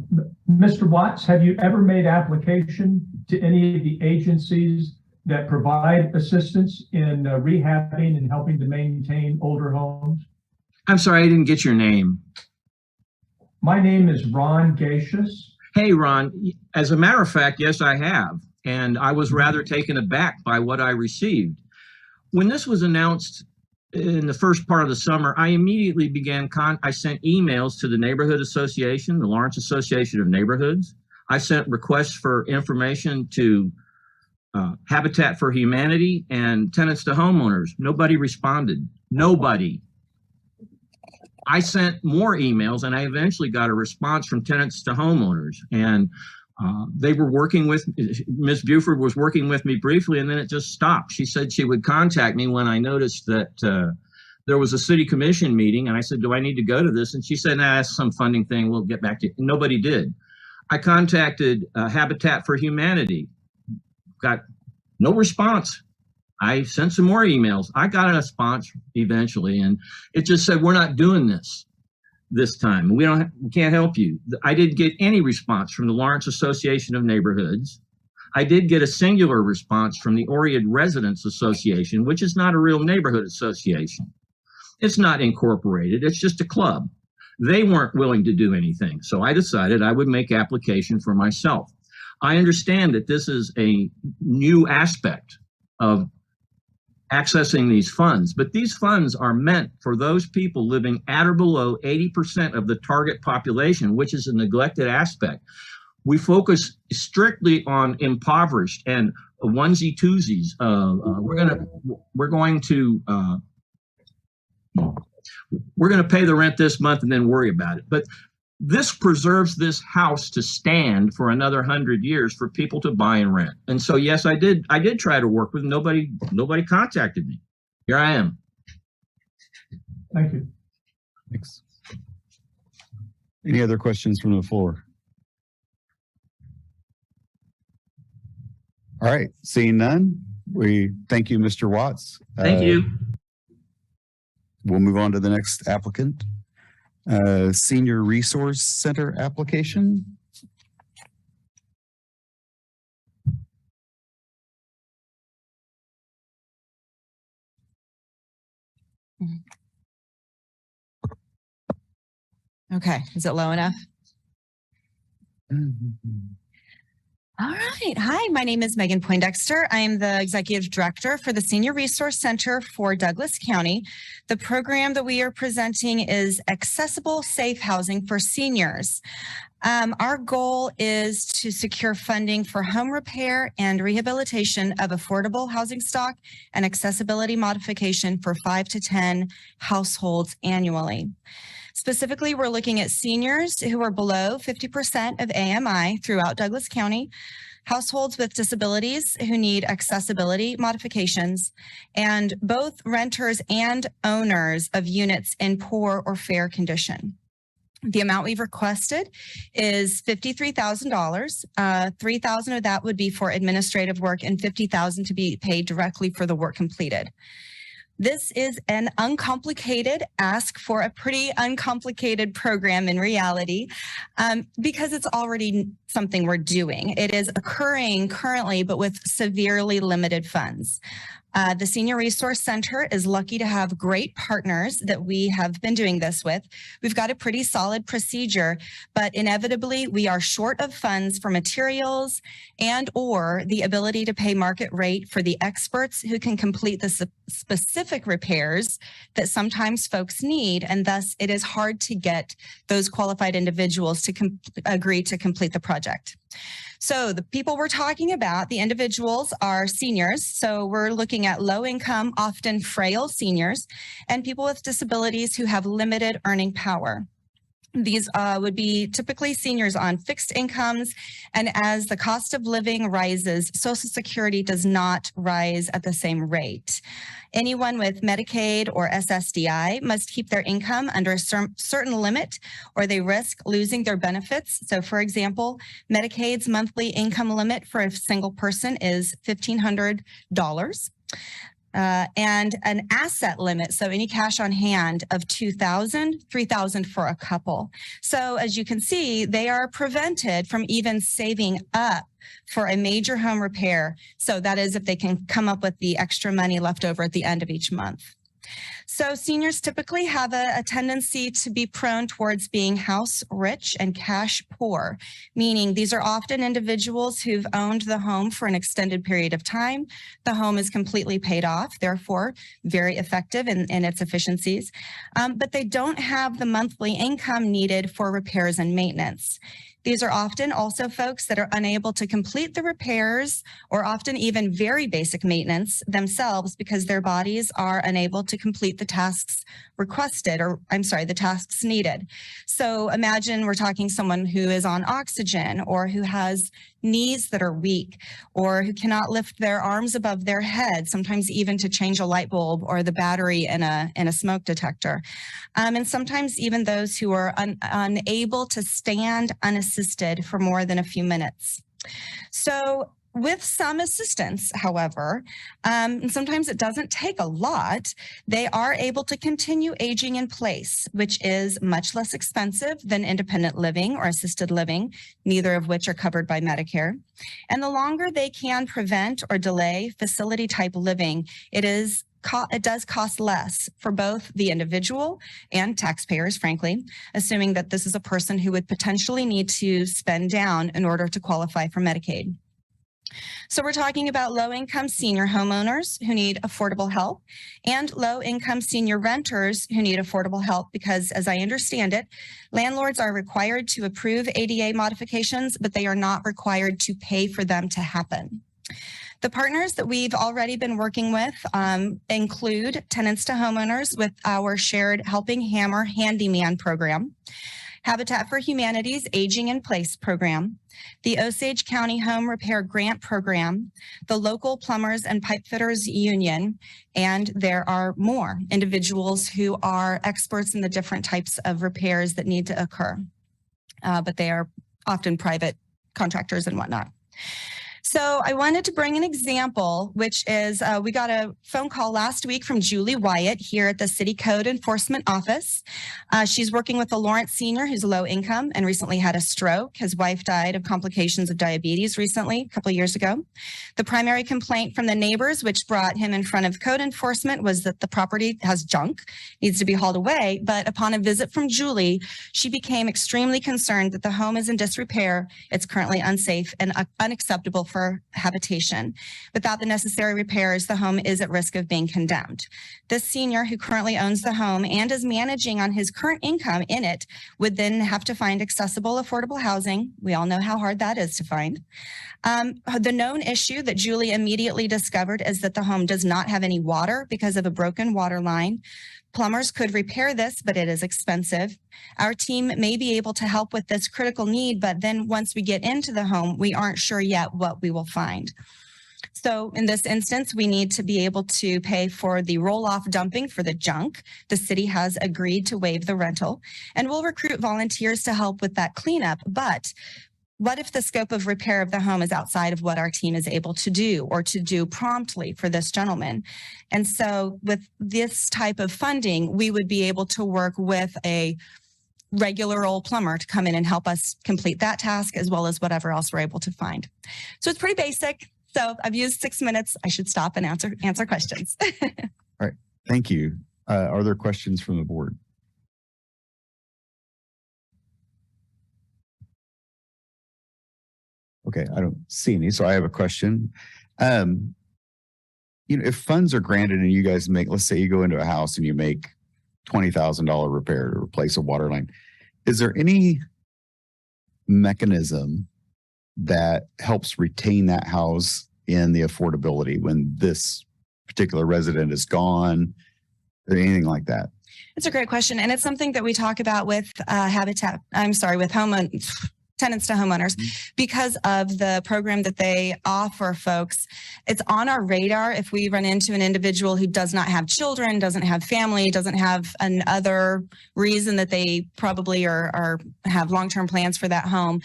Mr. Watts, have you ever made application to any of the agencies that provide assistance in rehabbing and helping to maintain older homes? I'm sorry, I didn't get your name. My name is Ron Gacious. Hey, Ron, as a matter of fact, yes, I have. And I was rather taken aback by what I received. When this was announced in the first part of the summer, I immediately began, I sent emails to the Neighborhood Association, the Lawrence Association of Neighborhoods. I sent requests for information to Habitat for Humanity and Tenants to Homeowners. Nobody responded. Nobody. I sent more emails and I eventually got a response from Tenants to Homeowners. And they were working with, Ms. Buford was working with me briefly and then it just stopped. She said she would contact me when I noticed that there was a city commission meeting, and I said, do I need to go to this? And she said, nah, that's some funding thing. We'll get back to you. Nobody did. I contacted Habitat for Humanity, got no response. I sent some more emails. I got a response eventually, and it just said, we're not doing this time. We can't help you. I didn't get any response from the Lawrence Association of Neighborhoods. I did get a singular response from the Oread Residents Association, which is not a real neighborhood association. It's not incorporated. It's just a club. They weren't willing to do anything. So I decided I would make application for myself. I understand that this is a new aspect of accessing these funds, but these funds are meant for those people living at or below 80% of the target population, which is a neglected aspect. We focus strictly on impoverished and onesie twosies. We're going to pay the rent this month and then worry about it. But this preserves this house to stand for another 100 years for people to buy and rent. And so, yes, I did try to work with nobody contacted me. Here I am. Thank you. Thanks. Any other questions from the floor? All right, seeing none, we thank you, Mr. Watts. Thank you. We'll move on to the next applicant. Senior Resource Center application. Okay, is it low enough? All right. Hi, my name is Megan Poindexter. I am the Executive Director for the Senior Resource Center for Douglas County. The program that we are presenting is Accessible Safe Housing for Seniors. Our goal is to secure funding for home repair and rehabilitation of affordable housing stock and accessibility modification for 5 to 10 households annually. Specifically, we're looking at seniors who are below 50% of AMI throughout Douglas County, households with disabilities who need accessibility modifications, and both renters and owners of units in poor or fair condition. The amount we've requested is $53,000. $3,000 of that would be for administrative work and $50,000 to be paid directly for the work completed. This is an uncomplicated ask for a pretty uncomplicated program in reality, because it's already something we're doing. It is occurring currently, but with severely limited funds. The Senior Resource Center is lucky to have great partners that we have been doing this with. We've got a pretty solid procedure, but inevitably we are short of funds for materials and or the ability to pay market rate for the experts who can complete the specific repairs that sometimes folks need, and thus it is hard to get those qualified individuals to agree to complete the project. So the people we're talking about, the individuals, are seniors. So we're looking at low income, often frail seniors, and people with disabilities who have limited earning power. These would be typically seniors on fixed incomes, and as the cost of living rises, Social Security does not rise at the same rate. Anyone with Medicaid or SSDI must keep their income under a certain limit, or they risk losing their benefits. So for example, Medicaid's monthly income limit for a single person is $1,500. And an asset limit, so any cash on hand, of $2,000, $3,000 for a couple. So as you can see, they are prevented from even saving up for a major home repair. So that is if they can come up with the extra money left over at the end of each month. So seniors typically have a tendency to be prone towards being house rich and cash poor, meaning these are often individuals who've owned the home for an extended period of time. The home is completely paid off, therefore very effective in its efficiencies, but they don't have the monthly income needed for repairs and maintenance. These are often also folks that are unable to complete the repairs or often even very basic maintenance themselves because their bodies are unable to complete the tasks requested, or I'm sorry, the tasks needed. So imagine we're talking someone who is on oxygen or who has knees that are weak or who cannot lift their arms above their head, sometimes even to change a light bulb or the battery in a smoke detector. And sometimes even those who are unable to stand unassisted for more than a few minutes. So with some assistance, however, and sometimes it doesn't take a lot, they are able to continue aging in place, which is much less expensive than independent living or assisted living, neither of which are covered by Medicare. And the longer they can prevent or delay facility type living, it does cost less for both the individual and taxpayers, frankly, assuming that this is a person who would potentially need to spend down in order to qualify for Medicaid. So we're talking about low-income senior homeowners who need affordable help and low-income senior renters who need affordable help because, as I understand it, landlords are required to approve ADA modifications, but they are not required to pay for them to happen. The partners that we've already been working with include tenants to homeowners with our shared Helping Hammer Handyman program. Habitat for Humanity's Aging in Place program, the Osage County Home Repair Grant Program, the local plumbers and pipe fitters union, and there are more individuals who are experts in the different types of repairs that need to occur. But they are often private contractors and whatnot. So I wanted to bring an example, which is we got a phone call last week from Julie Wyatt here at the City Code Enforcement Office. She's working with a Lawrence senior who's low income and recently had a stroke. His wife died of complications of diabetes recently, a couple of years ago. The primary complaint from the neighbors, which brought him in front of code enforcement, was that the property has junk, needs to be hauled away. But upon a visit from Julie, she became extremely concerned that the home is in disrepair. It's currently unsafe and unacceptable for habitation. Without the necessary repairs, the home is at risk of being condemned. This senior, who currently owns the home and is managing on his current income in it, would then have to find accessible, affordable housing. We all know how hard that is to find. The known issue that Julie immediately discovered is that the home does not have any water because of a broken water line. Plumbers could repair this, but it is expensive. Our team may be able to help with this critical need, but then once we get into the home, we aren't sure yet what we will find. So in this instance, we need to be able to pay for the roll-off dumping for the junk. The city has agreed to waive the rental, and we'll recruit volunteers to help with that cleanup. But what if the scope of repair of the home is outside of what our team is able to do or to do promptly for this gentleman? And so with this type of funding, we would be able to work with a regular old plumber to come in and help us complete that task as well as whatever else we're able to find. So it's pretty basic. So I've used 6 minutes. I should stop and answer questions. All right. Thank you. Are there questions from the board? Okay, I don't see any, so I have a question. If funds are granted and you guys make, let's say you go into a house and you make $20,000 repair to replace a water line, is there any mechanism that helps retain that house in the affordability when this particular resident is gone or anything like that? It's a great question, and it's something that we talk about with tenants to homeowners, because of the program that they offer folks. It's on our radar if we run into an individual who does not have children, doesn't have family, doesn't have another reason that they probably have long-term plans for that home.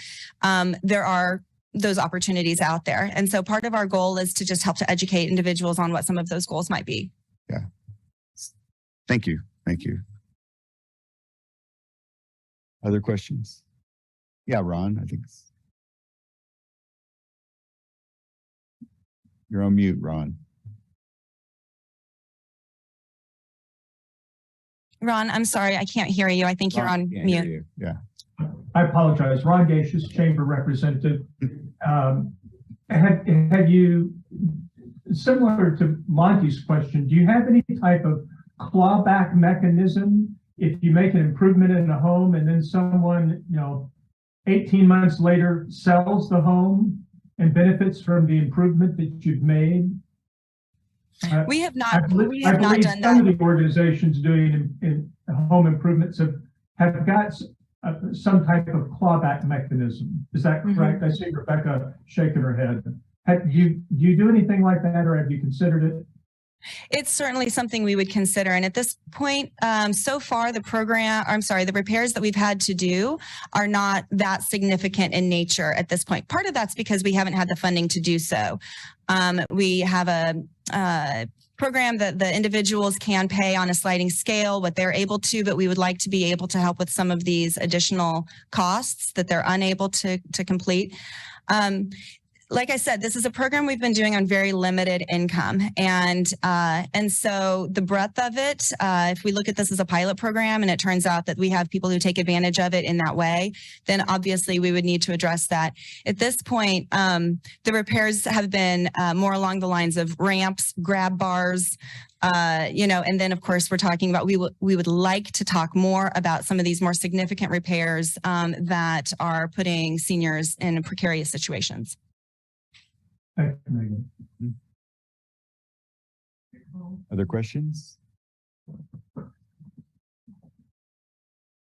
There are those opportunities out there. And so part of our goal is to just help to educate individuals on what some of those goals might be. Yeah. Thank you. Thank you. Other questions? Yeah, Ron, I think you're on mute, Ron. Ron, I'm sorry, I can't hear you. I think you're on mute. Yeah. I apologize. Ron Gacious, Chamber Representative. Have you, similar to Monty's question, do you have any type of clawback mechanism if you make an improvement in a home and then someone, 18 months later sells the home and benefits from the improvement that you've made? We have not. I believe done some that. of the organizations doing in home improvements have got some type of clawback mechanism. Is that correct? I see Rebecca shaking her head. Do you do anything like that, or have you considered it? It's certainly something we would consider. And at this point, so far, the repairs that we've had to do are not that significant in nature at this point. Part of that's because we haven't had the funding to do so. We have a program that the individuals can pay on a sliding scale what they're able to, but we would like to be able to help with some of these additional costs that they're unable to complete. Like I said, this is a program we've been doing on very limited income. And so the breadth of it, if we look at this as a pilot program and it turns out that we have people who take advantage of it in that way, then obviously we would need to address that. At this point, the repairs have been more along the lines of ramps, grab bars, and then of course we're talking about, we would like to talk more about some of these more significant repairs that are putting seniors in precarious situations. Thank you, Megan. Other questions?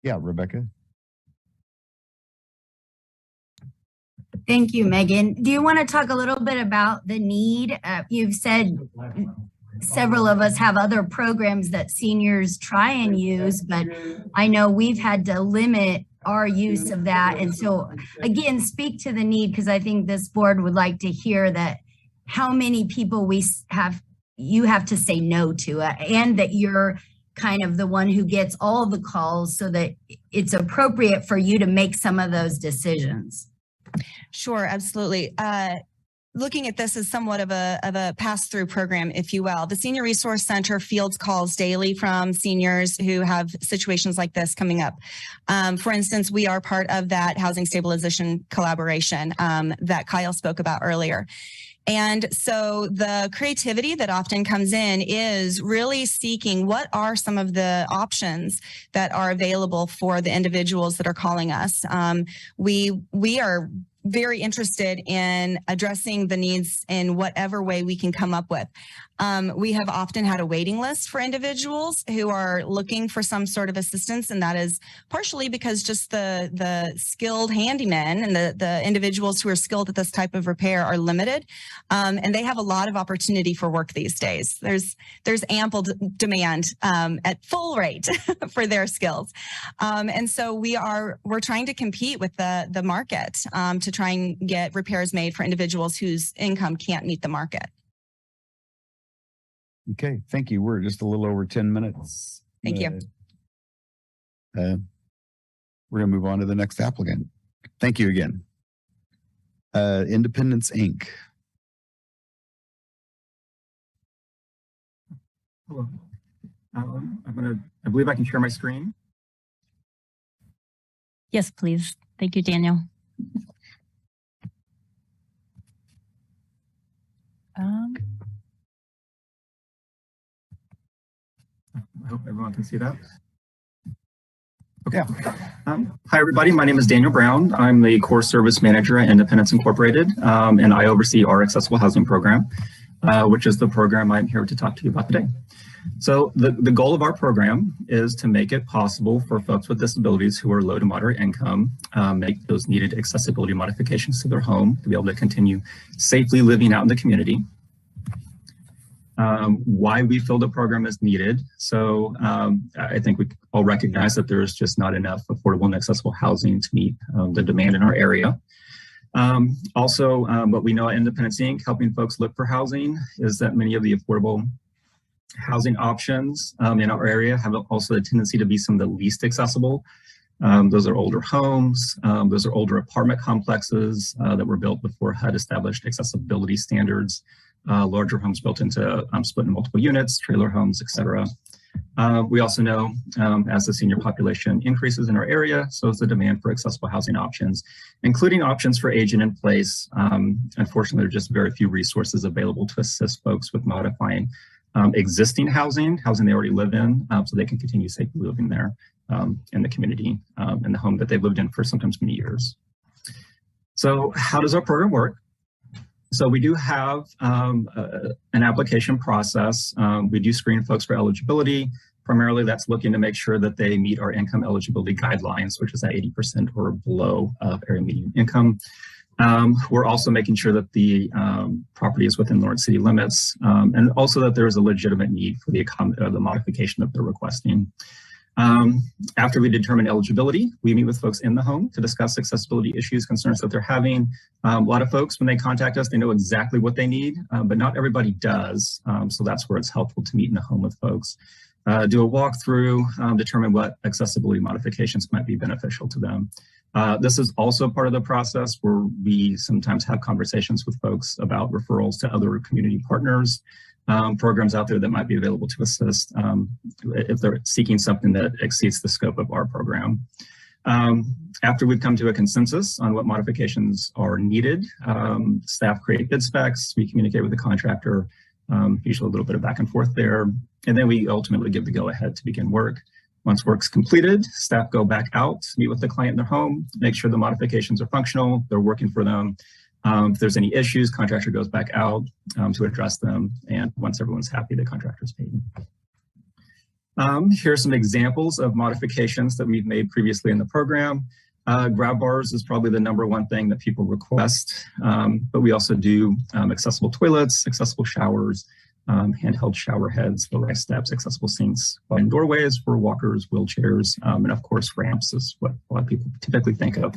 Yeah, Rebecca. Thank you, Megan. Do you want to talk a little bit about the need? You've said several of us have other programs that seniors try and use, but I know we've had to limit our use of that. And so again, speak to the need, because I think this board would like to hear that how many people you have to say no to, and that you're kind of the one who gets all the calls so that it's appropriate for you to make some of those decisions. Sure, absolutely. Looking at this as somewhat of a pass-through program, if you will. The Senior Resource Center fields calls daily from seniors who have situations like this coming up. For instance, we are part of that housing stabilization collaboration that Kyle spoke about earlier. And so the creativity that often comes in is really seeking what are some of the options that are available for the individuals that are calling us. We are very interested in addressing the needs in whatever way we can come up with. We have often had a waiting list for individuals who are looking for some sort of assistance, and that is partially because just the skilled handymen and the individuals who are skilled at this type of repair are limited, and they have a lot of opportunity for work these days. There's ample demand at full rate for their skills, and so we're trying to compete with the market to try and get repairs made for individuals whose income can't meet the market. Okay, thank you. We're just a little over 10 minutes. Thank you. We're going to move on to the next applicant. Thank you again. Independence, Inc. Hello. I believe I can share my screen. Yes, please. Thank you, Daniel. I hope everyone can see that. Okay. Hi, everybody. My name is Daniel Brown. I'm the Core Service Manager at Independence Incorporated, and I oversee our accessible housing program, which is the program I'm here to talk to you about today. So the goal of our program is to make it possible for folks with disabilities who are low to moderate income make those needed accessibility modifications to their home to be able to continue safely living out in the community. Why we feel the program is needed. So I think we all recognize that there's just not enough affordable and accessible housing to meet the demand in our area. Also, what we know at Independence Inc., helping folks look for housing, is that many of the affordable housing options in our area have also a tendency to be some of the least accessible. Those are older homes. Those are older apartment complexes that were built before HUD established accessibility standards. Larger homes built into split in multiple units, trailer homes, etc. We also know as the senior population increases in our area, so is the demand for accessible housing options, including options for aging in place. Unfortunately, there are just very few resources available to assist folks with modifying existing housing they already live in, so they can continue safely living there in the community, in the home that they've lived in for sometimes many years. So how does our program work? So we do have an application process. We do screen folks for eligibility. Primarily, that's looking to make sure that they meet our income eligibility guidelines, which is at 80% or below of area median income. We're also making sure that the property is within Lawrence City limits, and also that there is a legitimate need for the modification that they're requesting. After we determine eligibility, we meet with folks in the home to discuss accessibility issues, concerns that they're having. A lot of folks, when they contact us, they know exactly what they need, but not everybody does. So that's where it's helpful to meet in the home with folks. Do a walkthrough, determine what accessibility modifications might be beneficial to them. This is also part of the process where we sometimes have conversations with folks about referrals to other community partners, programs out there that might be available to assist if they're seeking something that exceeds the scope of our program. After we've come to a consensus on what modifications are needed, staff create bid specs, we communicate with the contractor, usually a little bit of back and forth there, and then we ultimately give the go-ahead to begin work. Once work's completed, staff go back out, meet with the client in their home, make sure the modifications are functional, they're working for them. If there's any issues, contractor goes back out to address them, and once everyone's happy, the contractor's paid. Here are some examples of modifications that we've made previously in the program. Grab bars is probably the number one thing that people request, but we also do accessible toilets, accessible showers, handheld shower heads, low-rise steps, accessible sinks, and doorways for walkers, wheelchairs, and of course ramps is what a lot of people typically think of.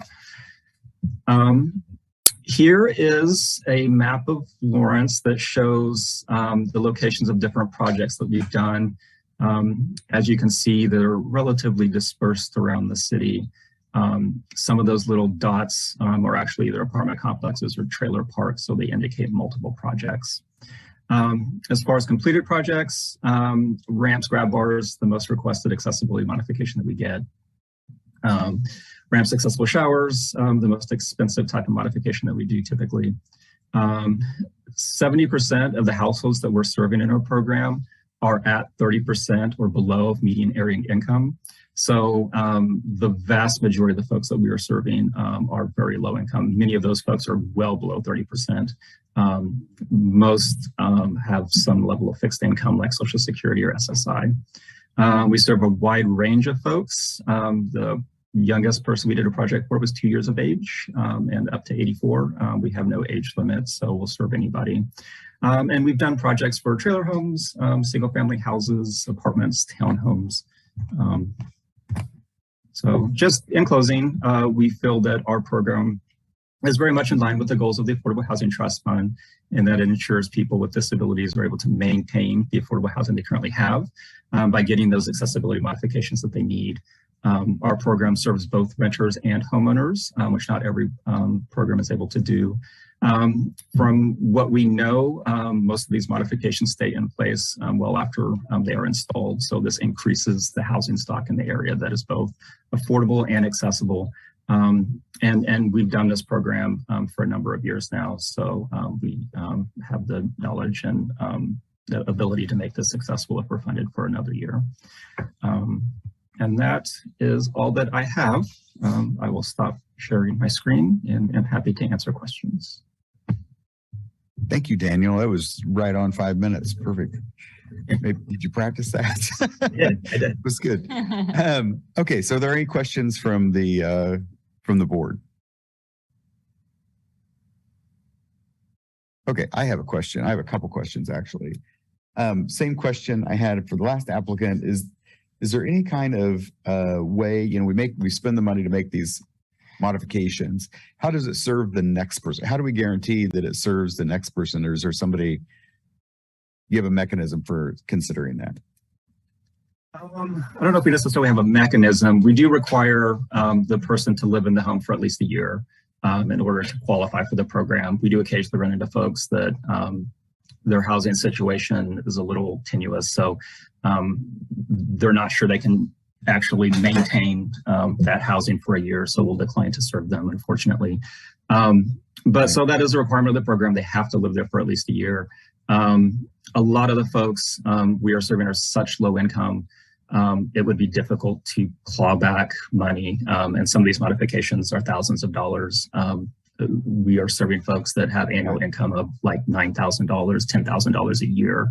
Here is a map of Lawrence that shows the locations of different projects that we've done. As you can see, they're relatively dispersed around the city. Some of those little dots are actually either apartment complexes or trailer parks, so they indicate multiple projects. As far as completed projects, ramps, grab bars, the most requested accessibility modification that we get. Ramps, accessible showers, the most expensive type of modification that we do typically. 70% of the households that we're serving in our program are at 30% or below of median area income. So the vast majority of the folks that we are serving are very low income. Many of those folks are well below 30%. Most have some level of fixed income like Social Security or SSI. We serve a wide range of folks. The youngest person we did a project for was 2 years of age and up to 84. We have no age limit, so we'll serve anybody. And we've done projects for trailer homes, single family houses, apartments, townhomes. So just in closing, we feel that our program is very much in line with the goals of the Affordable Housing Trust Fund, and that it ensures people with disabilities are able to maintain the affordable housing they currently have by getting those accessibility modifications that they need. Our program serves both renters and homeowners, which not every program is able to do. From what we know, most of these modifications stay in place well after they are installed. So this increases the housing stock in the area that is both affordable and accessible. And we've done this program for a number of years now. So we have the knowledge and the ability to make this successful if we're funded for another year. And that is all that I have. I will stop sharing my screen and I'm happy to answer questions. Thank you, Daniel. That was right on 5 minutes. Perfect. Maybe, did you practice that? Yeah, I did. It was good. Okay, so are there any questions from the board? Okay, I have a question. I have a couple questions actually. Same question I had for the last applicant is there any kind of way, you know, we spend the money to make these modifications. How does it serve the next person? How do we guarantee that it serves the next person? Or is there somebody, you have a mechanism for considering that? I don't know if we necessarily have a mechanism. We do require the person to live in the home for at least a year in order to qualify for the program. We do occasionally run into folks that their housing situation is a little tenuous. So they're not sure they can actually maintain that housing for a year. So we'll decline to serve them, unfortunately. But so that is a requirement of the program. They have to live there for at least a year. A lot of the folks we are serving are such low income, it would be difficult to claw back money. And some of these modifications are thousands of dollars. We are serving folks that have annual income of like $9,000, $10,000 a year.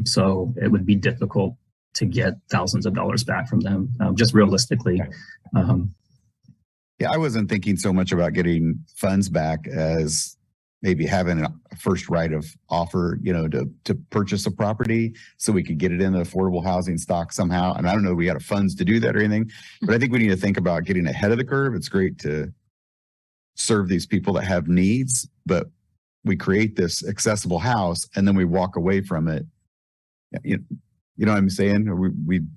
So it would be difficult to get thousands of dollars back from them, just realistically. Yeah, I wasn't thinking so much about getting funds back as maybe having a first right of offer, you know, to purchase a property so we could get it in the affordable housing stock somehow. And I don't know if we got funds to do that or anything, but I think we need to think about getting ahead of the curve. It's great to serve these people that have needs, but we create this accessible house and then we walk away from it. You know what I'm saying?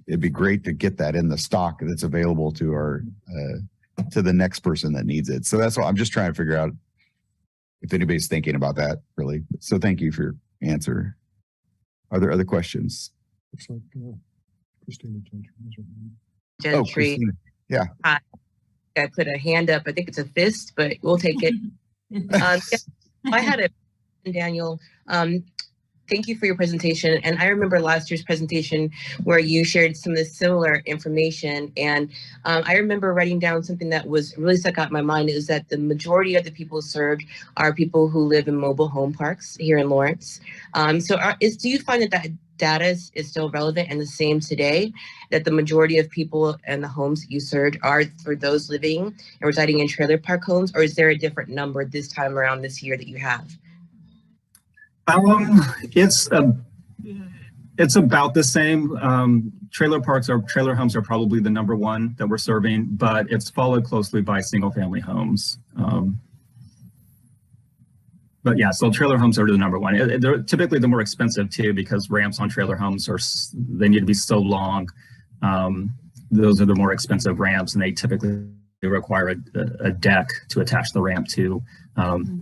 It'd be great to get that in the stock that's available to our to the next person that needs it. So that's what I'm just trying to figure out if anybody's thinking about that really. So thank you for your answer. Are there other questions? Looks like Christina Gentry. Oh, Christina. Yeah. I put a hand up. I think it's a fist, but we'll take it. I had a Daniel. Thank you for your presentation. And I remember last year's presentation where you shared some of the similar information. And I remember writing down something that was really stuck out in my mind is that the majority of the people served are people who live in mobile home parks here in Lawrence. Do you find that data is still relevant and the same today, that the majority of people and the homes that you served are for those living and residing in trailer park homes, or is there a different number this time around this year that you have? It's about the same. Trailer homes are probably the number one that we're serving, but it's followed closely by single family homes. But yeah, so trailer homes are the number one. They're typically the more expensive too, because ramps on trailer homes they need to be so long. Those are the more expensive ramps, and they typically require a deck to attach the ramp to.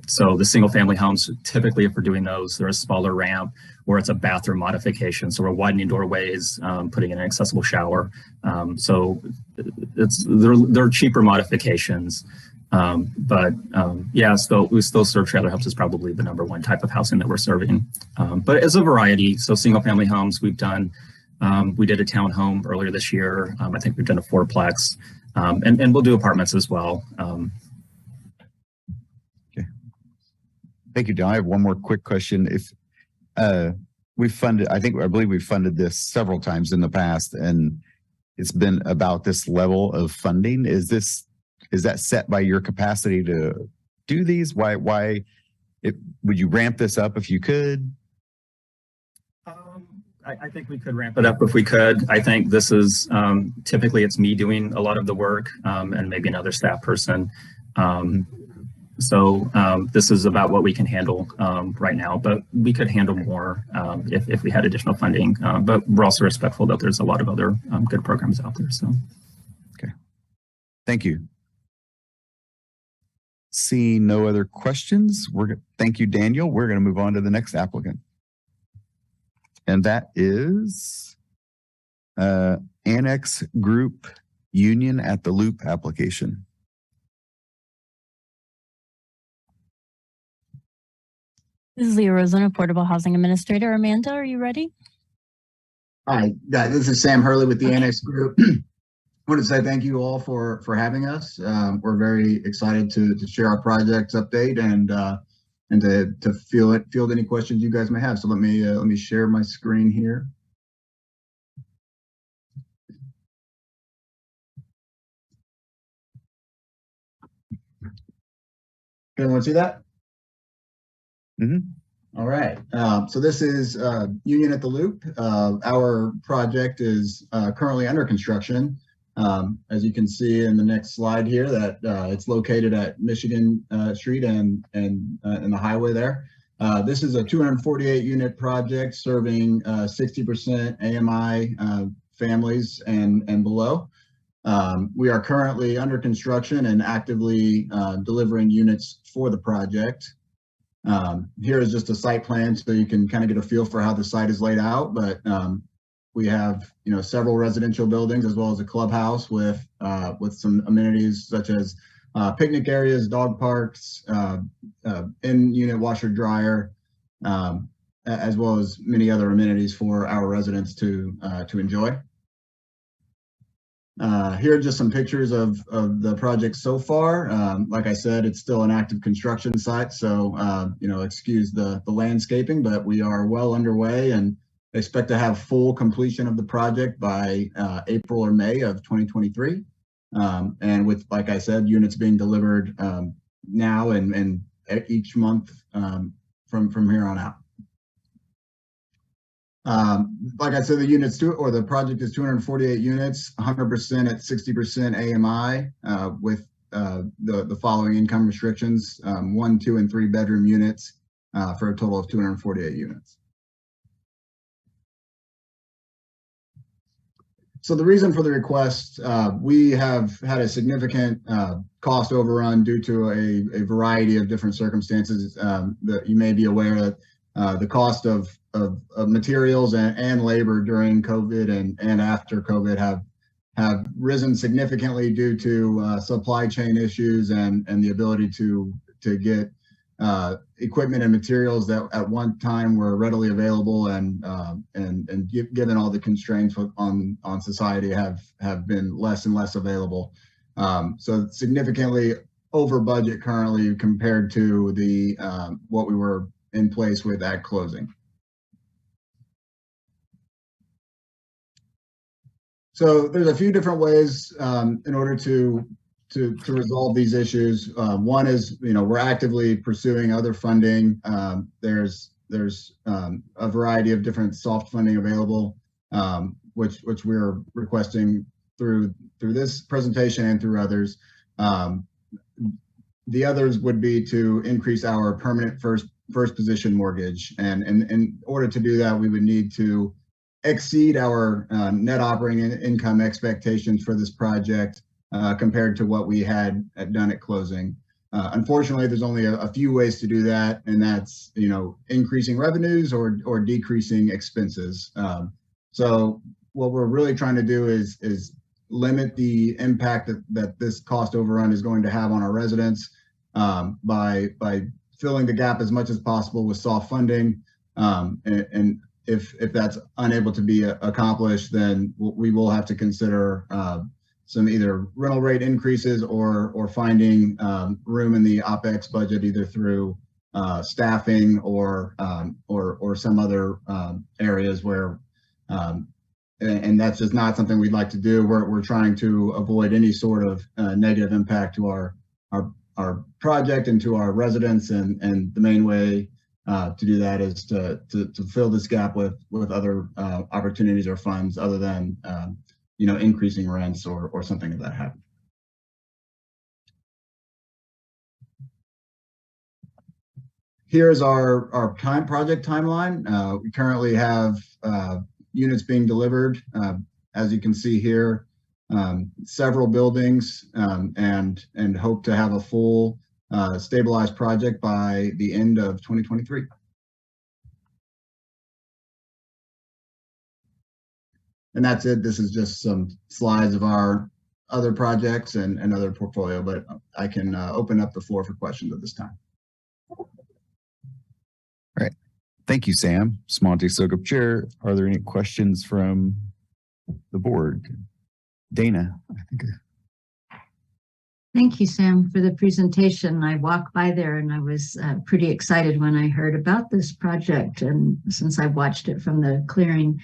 So the single family homes, typically if we're doing those, they're a smaller ramp or it's a bathroom modification. So we're widening doorways, putting in an accessible shower. So they're cheaper modifications. Yeah, we still serve trailer homes as probably the number one type of housing that we're serving. But it's a variety. So single family homes we've done, we did a townhome earlier this year. I think we've done a fourplex, and we'll do apartments as well. Okay. Thank you, Don. I have one more quick question. If we've funded, I believe we've funded this several times in the past, and it's been about this level of funding. Is that set by your capacity to do these? Would you ramp this up if you could? I think we could ramp it up if we could. I think this is typically it's me doing a lot of the work, and maybe another staff person. So this is about what we can handle right now, but we could handle more if we had additional funding. But we're also respectful that there's a lot of other good programs out there. So, okay, thank you. Seeing no other questions, thank you, Daniel. We're going to move on to the next applicant. And that is Annex Group Union at the Loop application. This is Leah Rosen, Affordable Housing Administrator. Amanda, are you ready? Hi, this is Sam Hurley with the Annex Group. I want to say thank you all for having us. We're very excited to share our projects update and to field any questions you guys may have. So let me share my screen here. Everyone see that? Mm-hmm. All right. So this is Union at the Loop. Our project is currently under construction. As you can see in the next slide here, that it's located at Michigan Street and the highway there. This is a 248 unit project serving 60% AMI families and below. We are currently under construction and actively delivering units for the project. Here is just a site plan so you can kind of get a feel for how the site is laid out, but we have, several residential buildings as well as a clubhouse with some amenities such as picnic areas, dog parks, in-unit washer dryer, as well as many other amenities for our residents to enjoy. Here are just some pictures of the project so far. Like I said, it's still an active construction site, so excuse the landscaping, but we are well underway and expect to have full completion of the project by April or May of 2023. And with, like I said, units being delivered now and each month from here on out. Like I said, the project is 248 units, 100% at 60% AMI with the following income restrictions: 1, 2, and 3 bedroom units for a total of 248 units. So the reason for the request, we have had a significant cost overrun due to a variety of different circumstances. That you may be aware that the cost of materials and labor during COVID and after COVID have risen significantly due to supply chain issues and the ability to get equipment and materials that at one time were readily available and given all the constraints on society have been less and less available. So significantly over budget currently compared to the what we were in place with at closing. So there's a few different ways in order to resolve these issues. One is, we're actively pursuing other funding. There's a variety of different soft funding available, which we're requesting through this presentation and through others. The others would be to increase our permanent first position mortgage. And in order to do that, we would need to exceed our net operating income expectations for this project compared to what we had done at closing. Unfortunately, there's only a few ways to do that, and that's increasing revenues or decreasing expenses. So what we're really trying to do is limit the impact that this cost overrun is going to have on our residents by filling the gap as much as possible with soft funding. And if that's unable to be accomplished, then we will have to consider some either rental rate increases or finding room in the OpEx budget, either through staffing or some other areas where, and that's just not something we'd like to do. We're trying to avoid any sort of negative impact to our project and to our residents, and the main way to do that is to fill this gap with other opportunities or funds other than increasing rents or something of that happen. Here's our project timeline. We currently have units being delivered, as you can see here, several buildings, and hope to have a full stabilized project by the end of 2023. And that's it. This is just some slides of our other projects and other portfolio, but I can open up the floor for questions at this time. All right. Thank you, Sam. Monty Sokup, Chair. Are there any questions from the board? Dana, I think. Thank you, Sam, for the presentation. I walked by there and I was pretty excited when I heard about this project, and since I've watched it from the clearing.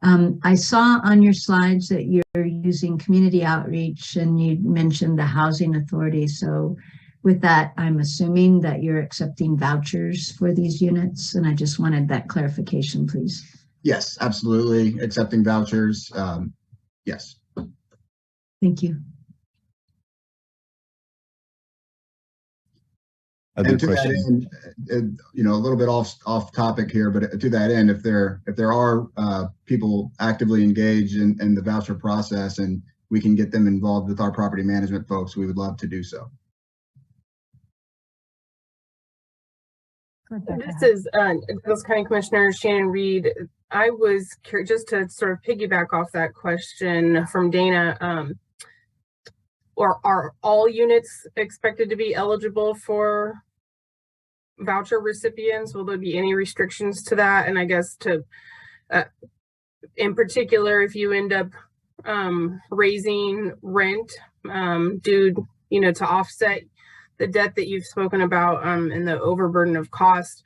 I saw on your slides that you're using community outreach, and you mentioned the housing authority. So with that, I'm assuming that you're accepting vouchers for these units, and I just wanted that clarification, please. Yes, absolutely. Accepting vouchers. Yes. Thank you. Other and to questions? that end, a little bit off topic here, but to that end, if there are people actively engaged in the voucher process and we can get them involved with our property management folks, we would love to do so. This is Douglas County Commissioner Shannon Reed. I was curious, just to sort of piggyback off that question from Dana, or are all units expected to be eligible for voucher recipients? Will there be any restrictions to that? And I guess in particular, if you end up raising rent due, to offset the debt that you've spoken about and the overburden of cost,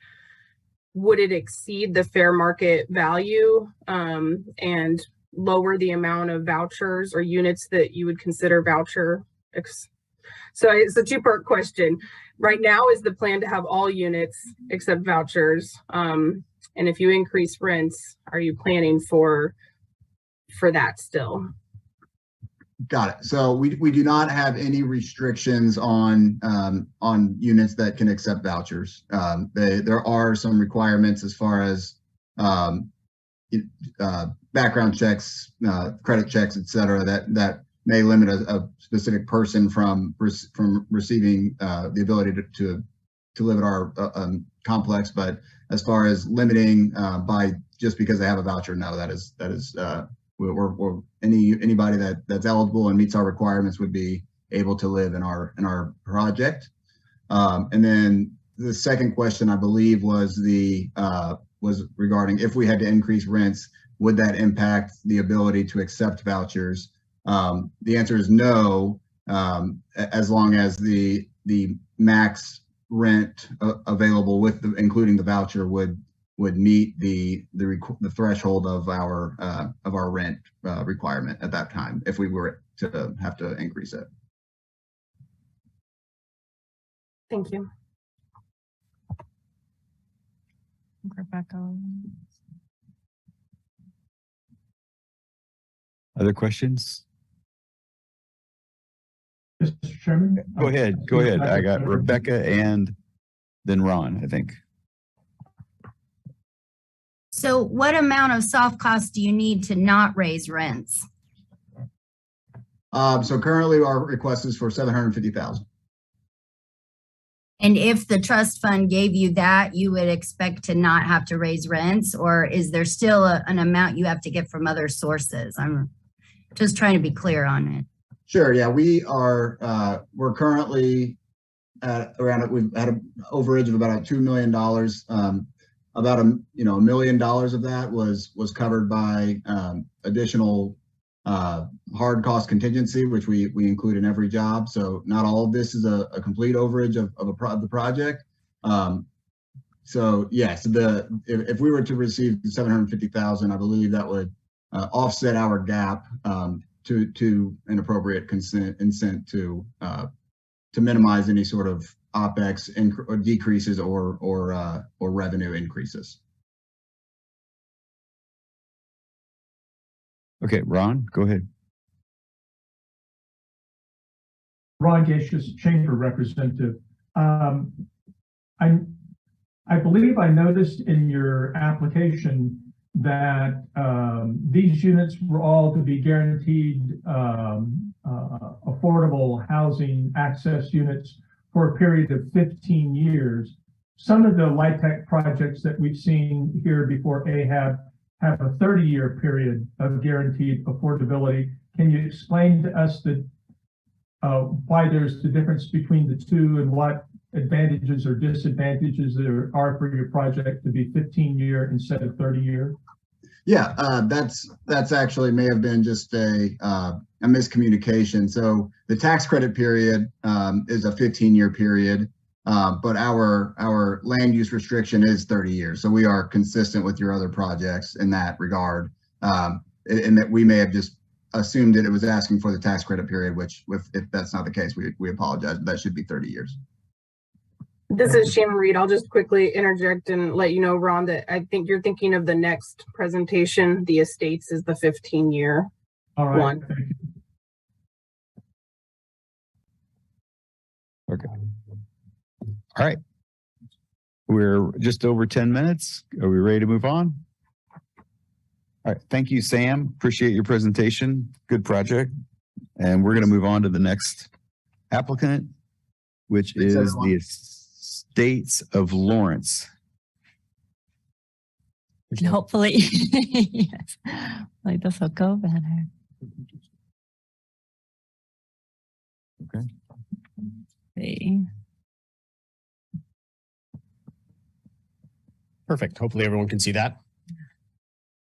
would it exceed the fair market value and lower the amount of vouchers or units that you would consider voucher? So it's a two-part question. Right now, is the plan to have all units except vouchers? And if you increase rents, are you planning for that still? Got it. So we do not have any restrictions on units that can accept vouchers. There are some requirements as far as background checks, credit checks, et cetera, that may limit a specific person from receiving the ability to live at our complex. But as far as limiting by just because they have a voucher, no, that is we're anybody that's eligible and meets our requirements would be able to live in our project. And then the second question, I believe, was regarding if we had to increase rents, would that impact the ability to accept vouchers? The answer is no, as long as the max rent available including the voucher would would meet the threshold of our rent requirement at that time if we were to have to increase it. Thank you. Rebecca. Other questions? Mr. Chairman? Go ahead. Go ahead. I got Rebecca and then Ron, I think. So what amount of soft costs do you need to not raise rents? So currently our request is for $750,000. And if the trust fund gave you that, you would expect to not have to raise rents, or is there still an amount you have to get from other sources? I'm just trying to be clear on it. Sure. Yeah, we're currently at around, we've had an overage of about $2 million. About $1 million of that was covered by additional hard cost contingency, which we include in every job. So not all of this is a complete overage of the project. So yes, if we were to receive the $750,000, I believe that would offset our gap to an appropriate consent to minimize any sort of OpEx decreases or revenue increases. Okay, Ron, go ahead. Ron Gacious, Chamber Representative. I believe I noticed in your application that these units were all to be guaranteed affordable housing access units for a period of 15 years. Some of the LIHTC projects that we've seen here before AHAB have a 30-year period of guaranteed affordability. Can you explain to us why there's the difference between the two and what advantages or disadvantages there are for your project to be 15-year instead of 30-year? Yeah, that's actually may have been just a miscommunication. So the tax credit period is a 15-year period, but our land use restriction is 30 years. So we are consistent with your other projects in that regard, and that we may have just assumed that it was asking for the tax credit period, which if that's not the case, we apologize. That should be 30 years. This is Shannon Reed. I'll just quickly interject and let you know, Ron, that I think you're thinking of the next presentation. The estates is the 15-year one. Thank you. Okay. All right. We're just over 10 minutes. Are we ready to move on? All right. Thank you, Sam. Appreciate your presentation. Good project. And we're going to move on to the next applicant, which is the Estates of Lawrence. And hopefully, yes, like this will go better. Okay. See. Perfect. Hopefully everyone can see that.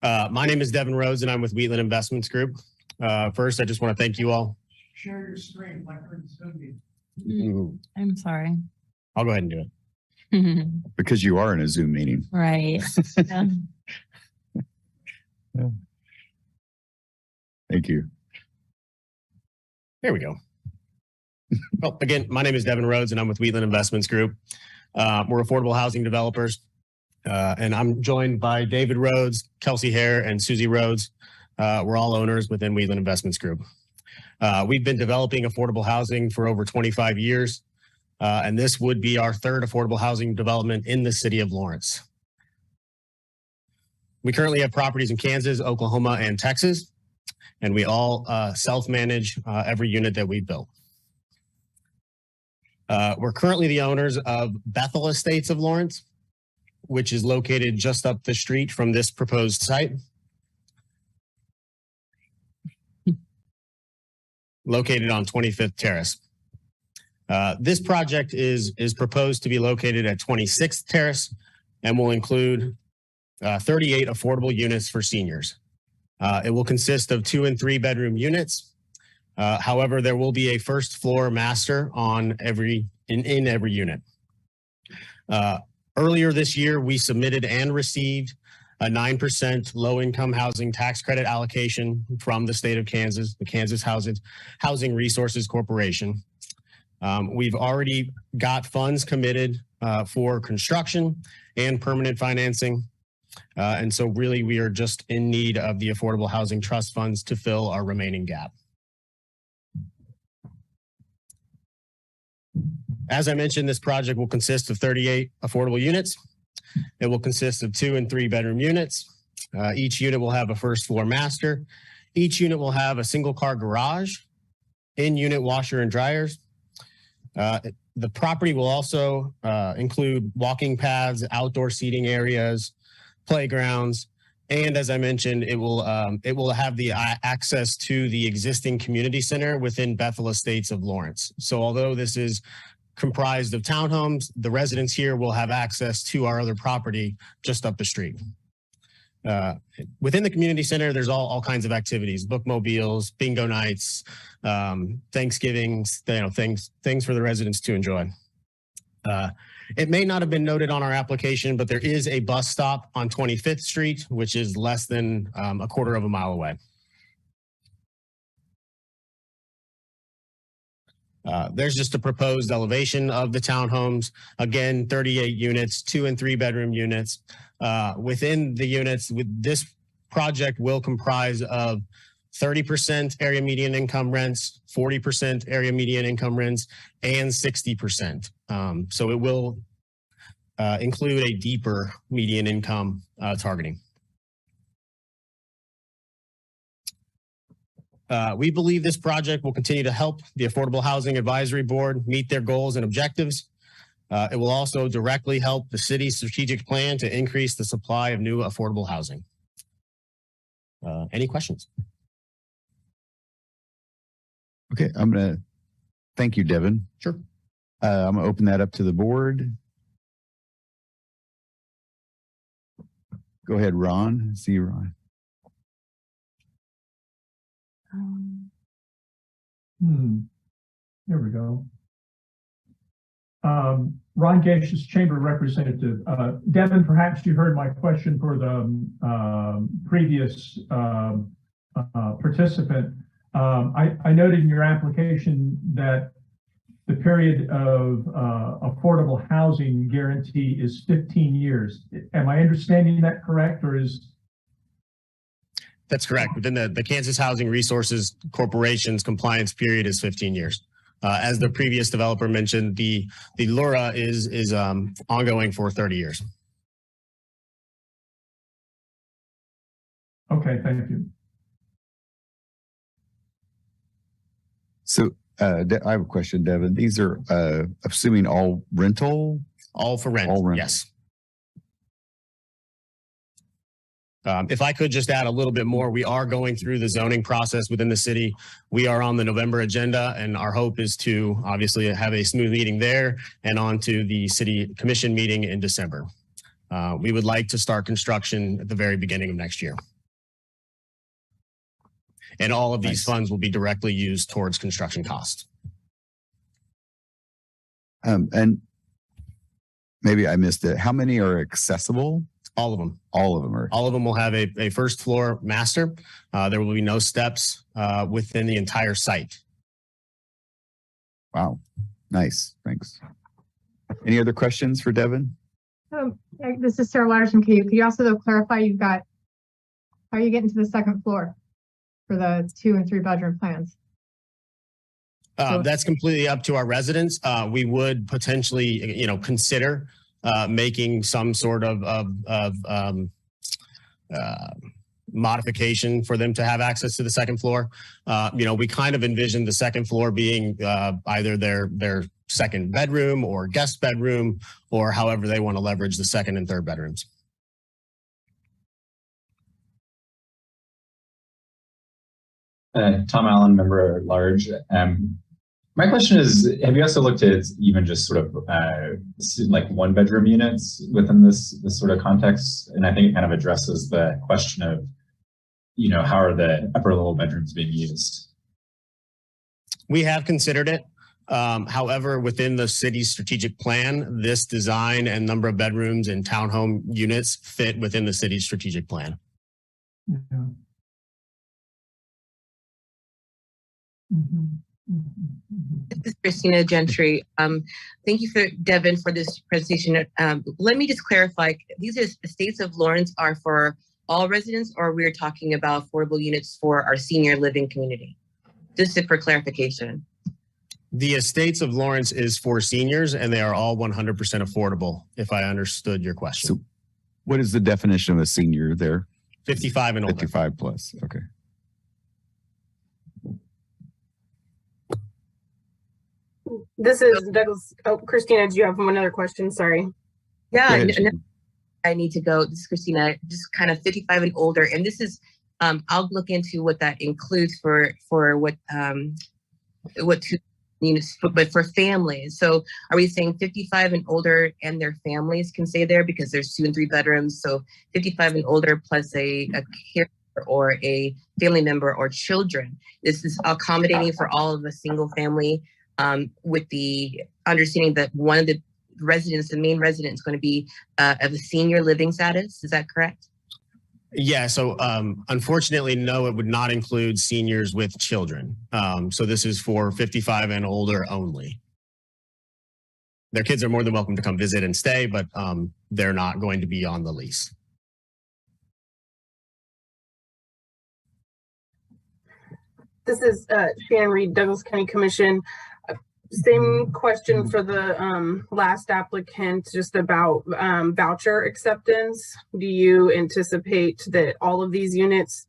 My name is Devin Rhodes and I'm with Wheatland Investments Group. First, I just want to thank you all. Share your screen like we're in Zoom. I'm sorry. I'll go ahead and do it. Because you are in a Zoom meeting. Right. Yeah. Yeah. Thank you. There we go. Well, again, my name is Devin Rhodes and I'm with Wheatland Investments Group. We're affordable housing developers. And I'm joined by David Rhodes, Kelsey Hare, and Susie Rhodes. We're all owners within Wheatland Investments Group. We've been developing affordable housing for over 25 years. And this would be our third affordable housing development in the city of Lawrence. We currently have properties in Kansas, Oklahoma, and Texas, and we all self-manage every unit that we built. We're currently the owners of Bethel Estates of Lawrence, which is located just up the street from this proposed site. Located on 25th Terrace. This project is proposed to be located at 26th Terrace and will include 38 affordable units for seniors. It will consist of 2 and 3 bedroom units. However, there will be a first floor master on in every unit. Earlier this year, we submitted and received a 9% low-income housing tax credit allocation from the state of Kansas, the Kansas Housing Resources Corporation. We've already got funds committed for construction and permanent financing. And so really we are just in need of the Affordable Housing Trust funds to fill our remaining gap. As I mentioned, this project will consist of 38 affordable units. It will consist of 2 and 3 bedroom units. Each unit will have a first floor master. Each unit will have a single car garage, in-unit washer and dryers. The property will also include walking paths, outdoor seating areas, playgrounds, and as I mentioned, it will have the access to the existing community center within Bethel Estates of Lawrence. So although this is comprised of townhomes, the residents here will have access to our other property just up the street. Within the community center, there's all kinds of activities, bookmobiles, bingo nights, Thanksgivings, things for the residents to enjoy. It may not have been noted on our application, but there is a bus stop on 25th Street, which is less than a quarter of a mile away. There's just a proposed elevation of the townhomes. Again, 38 units, 2 and 3 bedroom units. Within the units, this project will comprise of 30% area median income rents, 40% area median income rents, and 60%. So it will include a deeper median income targeting. We believe this project will continue to help the Affordable Housing Advisory Board meet their goals and objectives. It will also directly help the city's strategic plan to increase the supply of new affordable housing. Any questions? Okay, I'm going to thank you, Devin. Sure. I'm going to open that up to the board. Go ahead, Ron. See you, Ron. There we go. Ron Gaseous, Chamber Representative. Devin, perhaps you heard my question for the previous participant. I noted in your application that the period of affordable housing guarantee is 15 years. Am I understanding that correct, or is? That's correct. Within the Kansas Housing Resources Corporation's compliance period is 15 years. As the previous developer mentioned, the LURA is ongoing for 30 years. Okay, thank you. So I have a question, Devin. These are assuming all rental? All for rent, yes. If I could just add a little bit more, we are going through the zoning process within the city. We are on the November agenda, and our hope is to obviously have a smooth meeting there and on to the city commission meeting in December. We would like to start construction at the very beginning of next year. And all of these funds will be directly used towards construction costs. And maybe I missed it. How many are accessible? All of them. All of them are. All of them will have a first floor master. There will be no steps within the entire site. Wow. Nice. Thanks. Any other questions for Devin? This is Sarah Ladders from KU. Could you also though clarify how are you getting to the second floor for the 2 and 3 bedroom plans? That's completely up to our residents. We would potentially, consider making some sort of modification for them to have access to the second floor. We kind of envisioned the second floor being either their second bedroom or guest bedroom, or however they want to leverage the second and third bedrooms. Tom Allen, member at large. My question is, have you also looked at even just sort of like 1 bedroom units within this sort of context? And I think it kind of addresses the question of, how are the upper level bedrooms being used? We have considered it. However, within the city's strategic plan, this design and number of bedrooms and townhome units fit within the city's strategic plan. Yeah. This is Christina Gentry. Thank you for Devin for this presentation. Let me just clarify, these are estates of Lawrence are for all residents, or we're talking about affordable units for our senior living community? Just for clarification. The estates of Lawrence is for seniors and they are all 100% affordable, if I understood your question. So what is the definition of a senior there? 55 and older. 55 plus, okay. This is Douglas. Oh, Christina, do you have another question? Sorry. Yeah, I need to go. This is Christina, just kind of 55 and older. And this is, I'll look into what that includes for what two units, but for families. So are we saying 55 and older and their families can stay there because there's 2 and 3 bedrooms? So 55 and older plus a caregiver or a family member or children. This is accommodating for all of the single family, with the understanding that one of the residents, the main resident, is going to be of a senior living status. Is that correct? Yeah, so unfortunately, no, it would not include seniors with children. So this is for 55 and older only. Their kids are more than welcome to come visit and stay, but they're not going to be on the lease. This is Shannon Reed, Douglas County Commission. Same question for the last applicant, just about voucher acceptance. Do you anticipate that all of these units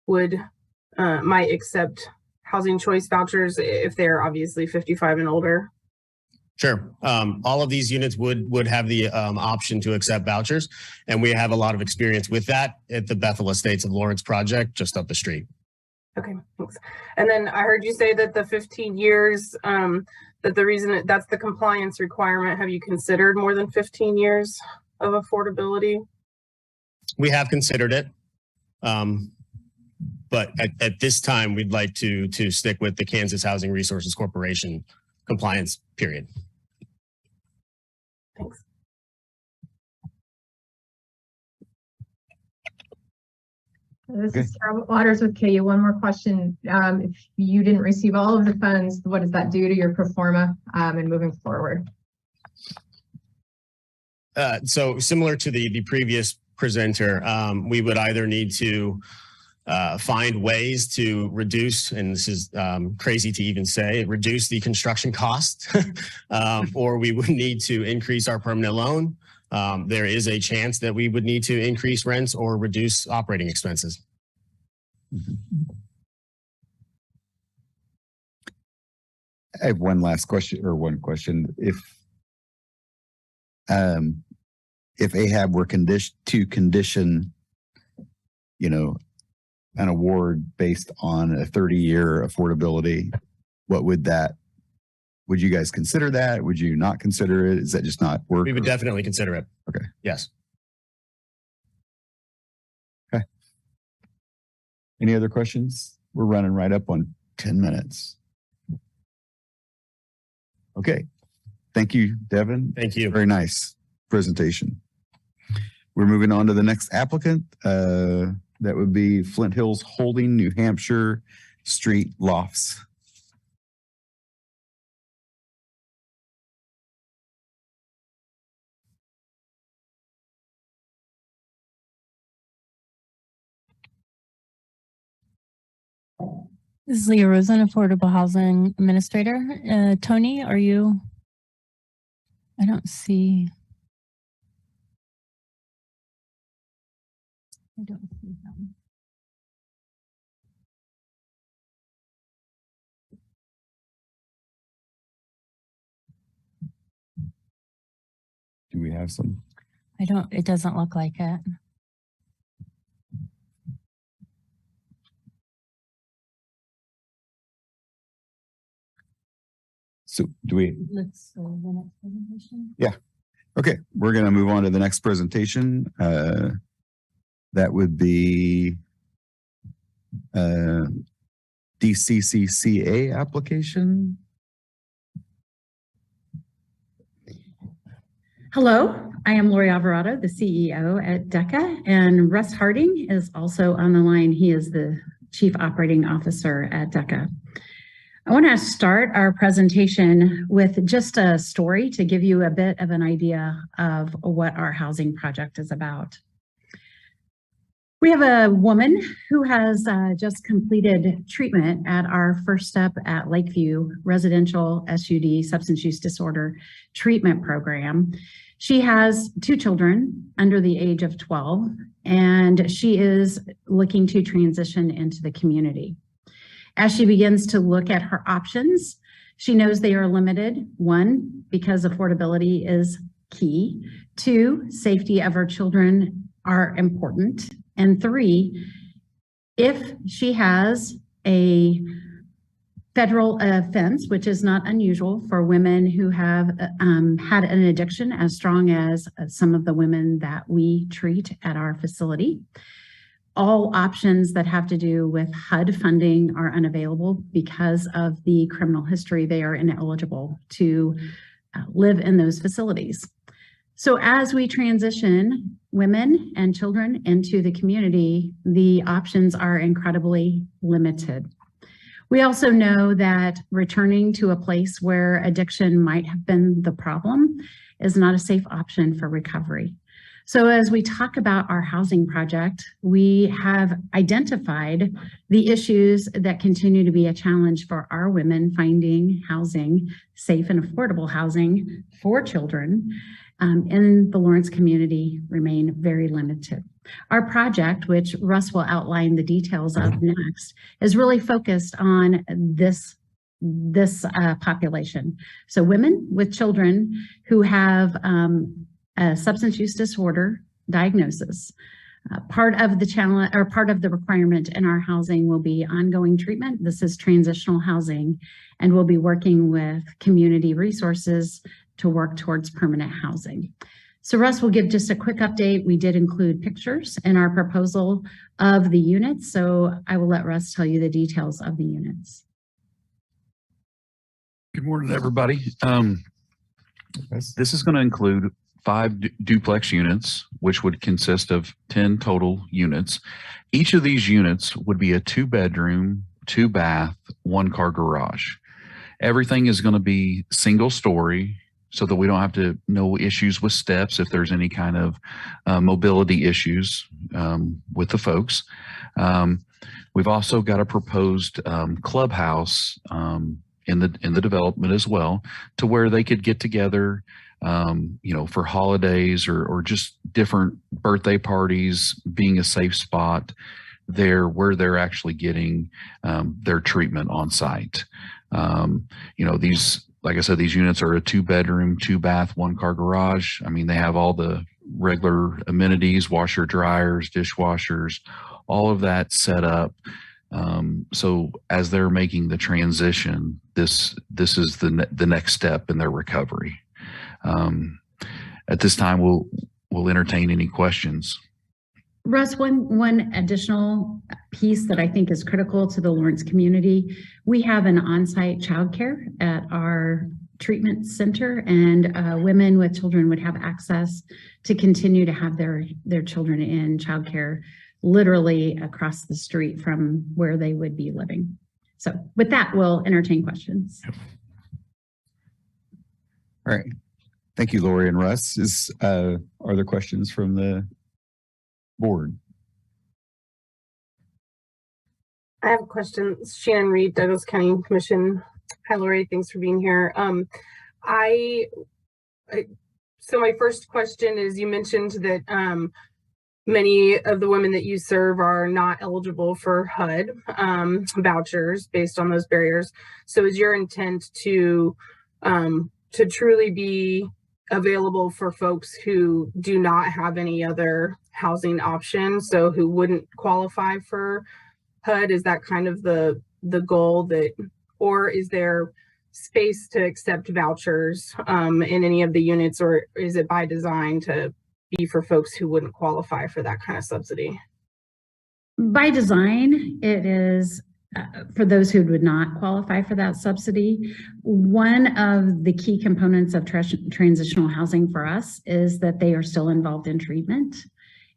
might accept housing choice vouchers if they're obviously 55 and older? Sure. All of these units would have the option to accept vouchers, and we have a lot of experience with that at the Bethel Estates of Lawrence project just up the street. Okay, thanks. And then I heard you say that the 15 years, that the reason that's the compliance requirement. Have you considered more than 15 years of affordability? We have considered it, but at this time, we'd like to stick with the Kansas Housing Resources Corporation compliance period. Thanks. This is Sarah Waters with KU. One more question. If you didn't receive all of the funds, what does that do to your pro forma and moving forward? So similar to the previous presenter, we would either need to find ways to reduce, and this is crazy to even say, reduce the construction cost, or we would need to increase our permanent loan. There is a chance that we would need to increase rents or reduce operating expenses. I have one last question, or one question. If AHAB were to condition, an award based on a 30-year affordability, what would that? Would you guys consider that? Would you not consider it? Is that just not work? We would definitely consider it. Okay. Yes. Okay. Any other questions? We're running right up on 10 minutes. Okay. Thank you, Devin. Thank you. Very nice presentation. We're moving on to the next applicant. That would be Flint Hills Holding, New Hampshire Street Lofts. This is Leah Rosen, Affordable Housing Administrator. Tony, are you? I don't see. I don't see them. Do we have some? It doesn't look like it. So do we? Let's go to the next presentation. Yeah. Okay. We're going to move on to the next presentation. That would be DCCCA application. Hello, I am Lori Alvarado, the CEO at DECA, and Russ Harding is also on the line. He is the Chief Operating Officer at DECA. I want to start our presentation with just a story to give you a bit of an idea of what our housing project is about. We have a woman who has just completed treatment at our First Step at Lakeview Residential SUD Substance Use Disorder Treatment Program. She has 2 children under the age of 12, and she is looking to transition into the community. As she begins to look at her options, she knows they are limited. 1, because affordability is key. 2, safety of her children are important. And 3, if she has a federal offense, which is not unusual for women who have had an addiction as strong as some of the women that we treat at our facility, all options that have to do with HUD funding are unavailable because of the criminal history. They are ineligible to live in those facilities. So as we transition women and children into the community, the options are incredibly limited. We also know that returning to a place where addiction might have been the problem is not a safe option for recovery. So as we talk about our housing project, we have identified the issues that continue to be a challenge for our women finding housing, safe and affordable housing for children in the Lawrence community remain very limited. Our project, which Russ will outline the details of next, is really focused on this population. So women with children who have a substance use disorder diagnosis. Part of the challenge or part of the requirement in our housing will be ongoing treatment. This is transitional housing, and we'll be working with community resources to work towards permanent housing. So Russ will give just a quick update. We did include pictures in our proposal of the units, so I will let Russ tell you the details of the units. Good morning, everybody. This is going to include 5 duplex units, which would consist of 10 total units. Each of these units would be a 2-bedroom, 2-bath, 1-car garage. Everything is going to be single story so that we don't have to no issues with steps if there's any kind of mobility issues with the folks. We've also got a proposed clubhouse in the development as well, to where they could get together for holidays or just different birthday parties, being a safe spot there where they're actually getting their treatment on site. These, like I said, these units are a 2-bedroom, 2-bath, 1-car garage. I mean, they have all the regular amenities, washer, dryers, dishwashers, all of that set up. So as they're making the transition, this is the next step in their recovery. At this time, we'll entertain any questions. Russ, one additional piece that I think is critical to the Lawrence community, we have an on-site childcare at our treatment center, and women with children would have access to continue to have their children in childcare literally across the street from where they would be living. So with that, we'll entertain questions. All right. Thank you, Lori and Russ. Are there questions from the board? I have a question. Shannon Reed, Douglas County Commission. Hi, Lori. Thanks for being here. So my first question is, you mentioned that many of the women that you serve are not eligible for HUD vouchers based on those barriers. So is your intent to truly be available for folks who do not have any other housing options, so who wouldn't qualify for HUD? Is that kind of the goal, that, or is there space to accept vouchers in any of the units, or is it by design to be for folks who wouldn't qualify for that kind of subsidy? By design, it is for those who would not qualify for that subsidy. One of the key components of transitional housing for us is that they are still involved in treatment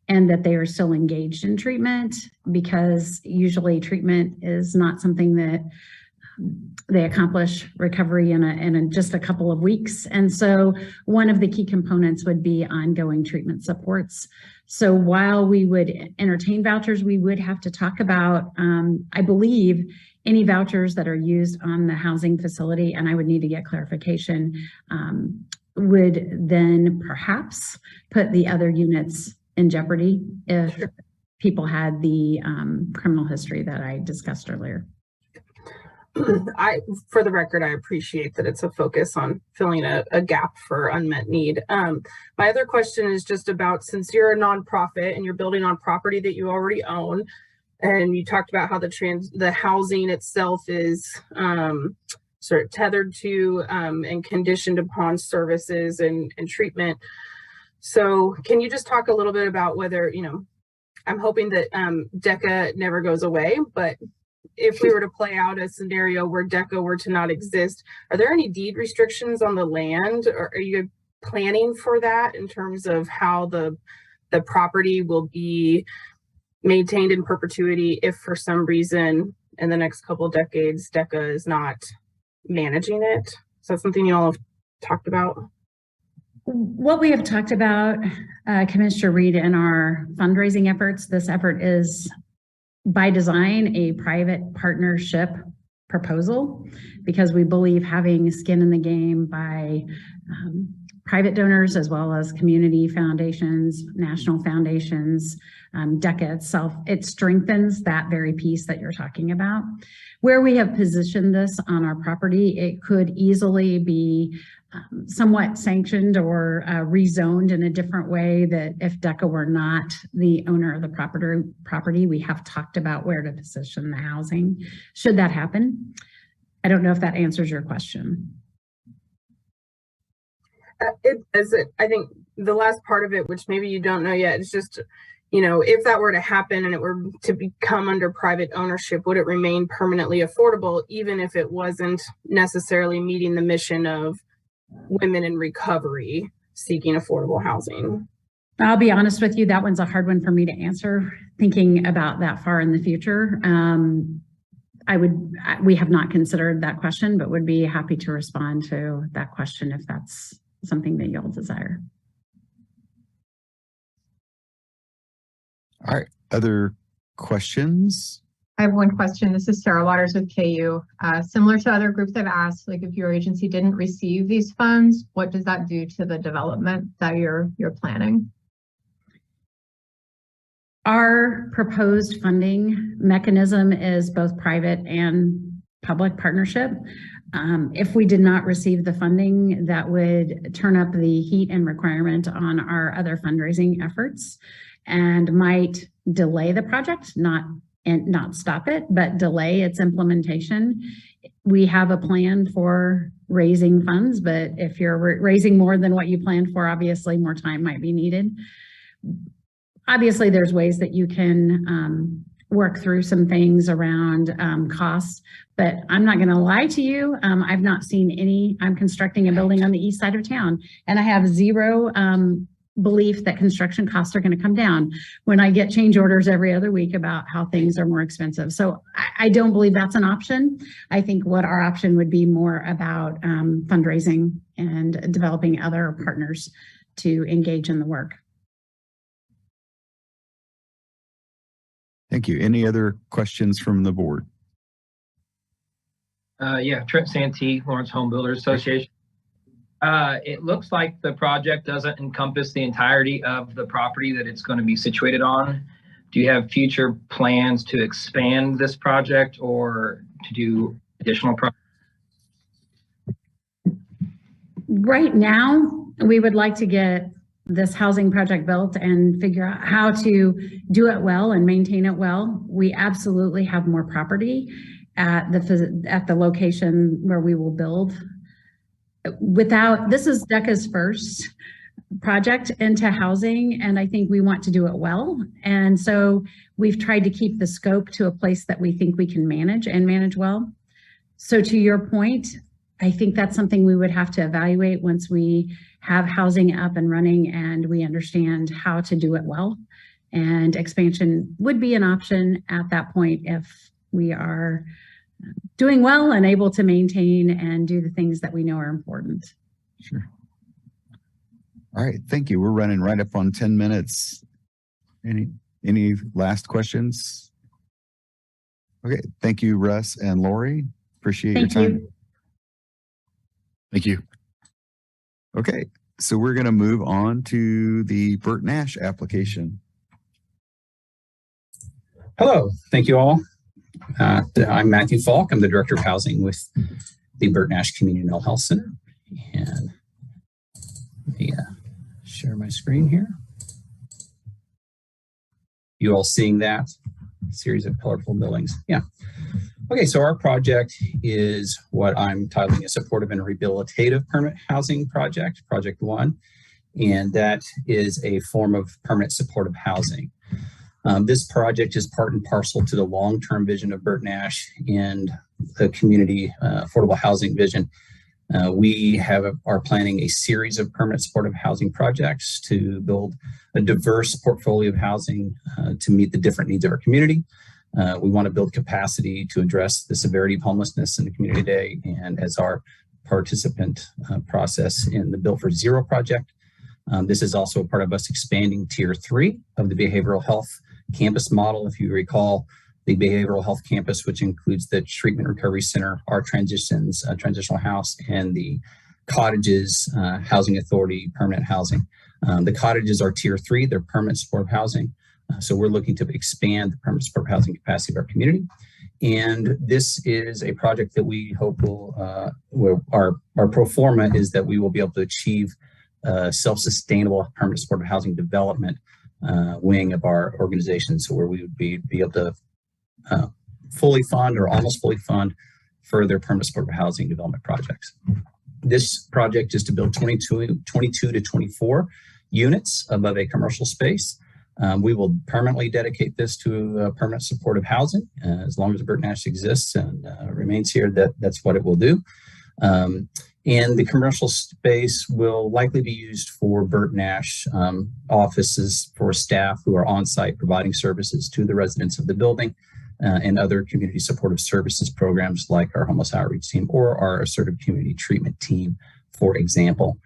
and that they are still engaged in treatment, because usually treatment is not something that they accomplish recovery in just a couple of weeks. And so one of the key components would be ongoing treatment supports. So while we would entertain vouchers, we would have to talk about, I believe, any vouchers that are used on the housing facility, and I would need to get clarification, would then perhaps put the other units in jeopardy if people had the criminal history that I discussed earlier. For the record, I appreciate that it's a focus on filling a gap for unmet need. My other question is just about, since you're a nonprofit and you're building on property that you already own, and you talked about how the housing itself is sort of tethered to and conditioned upon services and treatment. So can you just talk a little bit about whether, I'm hoping that DECA never goes away, but if we were to play out a scenario where DECA were to not exist, are there any deed restrictions on the land, or are you planning for that in terms of how the property will be maintained in perpetuity if for some reason in the next couple of decades DECA is not managing it? Is that something you all have talked about? What we have talked about, Commissioner Reed, in our fundraising efforts, this effort is by design a private partnership proposal, because we believe having skin in the game by private donors as well as community foundations, national foundations, DECA itself, it strengthens that very piece that you're talking about. Where we have positioned this on our property, it could easily be somewhat sanctioned or rezoned in a different way, that if DECA were not the owner of the property, we have talked about where to position the housing should that happen. I don't know if that answers your question. I think the last part of it, which maybe you don't know yet, is just, if that were to happen and it were to become under private ownership, would it remain permanently affordable, even if it wasn't necessarily meeting the mission of women in recovery seeking affordable housing? I'll be honest with you, that one's a hard one for me to answer, thinking about that far in the future. We have not considered that question, but would be happy to respond to that question if that's something that you'll desire. All right, other questions? I have one question. This is Sarah Waters with KU. Similar to other groups I've asked, like if your agency didn't receive these funds, what does that do to the development that you're planning? Our proposed funding mechanism is both private and public partnership. If we did not receive the funding, that would turn up the heat and requirement on our other fundraising efforts and might delay the project, not stop it, but delay its implementation. We have a plan for raising funds, but if you're raising more than what you planned for, obviously more time might be needed. Obviously, there's ways that you can work through some things around costs, but I'm not going to lie to you. I've not seen any. I'm constructing a building on the east side of town, and I have zero belief that construction costs are going to come down when I get change orders every other week about how things are more expensive. So I don't believe that's an option. I think what our option would be more about fundraising and developing other partners to engage in the work. Thank you. Any other questions from the board? Yeah, Trent Santee, Lawrence Home Builders Association. It looks like the project doesn't encompass the entirety of the property that it's going to be situated on. Do you have future plans to expand this project or to do additional projects? Right now, we would like to get this housing project built and figure out how to do it well and maintain it well. We absolutely have more property at the location where we will build. This is DECA's first project into housing, and I think we want to do it well. And so we've tried to keep the scope to a place that we think we can manage and manage well. So to your point, I think that's something we would have to evaluate once we have housing up and running and we understand how to do it well. And expansion would be an option at that point if we are doing well and able to maintain and do the things that we know are important. Sure. All right, thank you. We're running right up on 10 minutes. Any last questions? Okay, thank you, Russ and Lori. Appreciate your time. Thank you. Okay, so we're going to move on to the Burt Nash application. Hello, thank you all. I'm Matthew Falk. I'm the Director of Housing with the Burt Nash Community Mental Health Center. And let me share my screen here. You all seeing that? A series of colorful buildings. Yeah. Okay, so our project is what I'm titling a supportive and rehabilitative permanent housing project, Project 1, and that is a form of permanent supportive housing. This project is part and parcel to the long-term vision of Burt Nash and the community affordable housing vision. We are planning a series of permanent supportive housing projects to build a diverse portfolio of housing to meet the different needs of our community. We want to build capacity to address the severity of homelessness in the community today, and as our participant process in the Built for Zero project. This is also a part of us expanding Tier 3 of the behavioral health campus model. If you recall, the behavioral health campus, which includes the treatment recovery center, our transitions, transitional house, and the cottages, housing authority, permanent housing. The cottages are Tier 3, they're permanent supportive housing. So we're looking to expand the permanent supportive housing capacity of our community. And this is a project that we hope will, our pro forma is that we will be able to achieve self-sustainable permanent supportive housing development wing of our organization. So where we would be able to fully fund or almost fully fund further permanent supportive housing development projects. This project is to build 22 to 24 units above a commercial space. We will permanently dedicate this to permanent supportive housing as long as Burt Nash exists and remains here. That's what it will do. And the commercial space will likely be used for Burt Nash offices for staff who are on site providing services to the residents of the building and other community supportive services programs like our homeless outreach team or our assertive community treatment team, for example.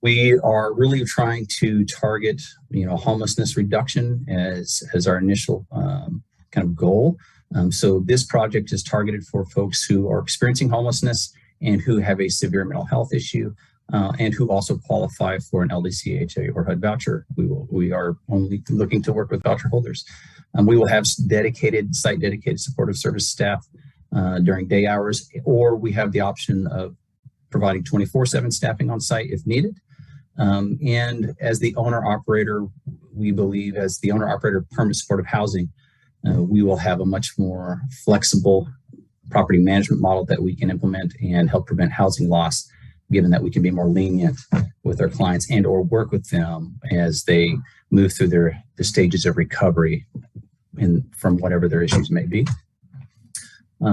We are really trying to target, homelessness reduction as our initial kind of goal. So this project is targeted for folks who are experiencing homelessness and who have a severe mental health issue and who also qualify for an LDCHA or HUD voucher. We are only looking to work with voucher holders. We will have dedicated supportive service staff during day hours, or we have the option of providing 24/7 staffing on site if needed. And as the owner-operator, we believe as the owner-operator of permanent supportive housing, we will have a much more flexible property management model that we can implement and help prevent housing loss, given that we can be more lenient with our clients and or work with them as they move through the stages of recovery from whatever their issues may be.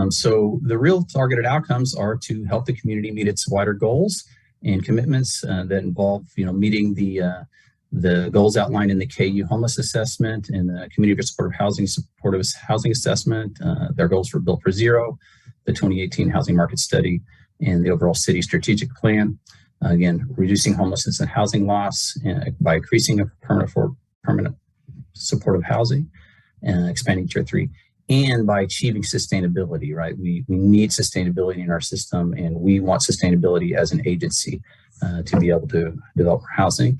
So the real targeted outcomes are to help the community meet its wider goals and commitments that involve, meeting the goals outlined in the KU homeless assessment and the community supportive housing assessment, their goals for Built for Zero, the 2018 housing market study, and the overall city strategic plan. Again, reducing homelessness and housing loss by increasing permanent supportive housing and expanding Tier 3, and by achieving sustainability, right? We need sustainability in our system, and we want sustainability as an agency to be able to develop housing.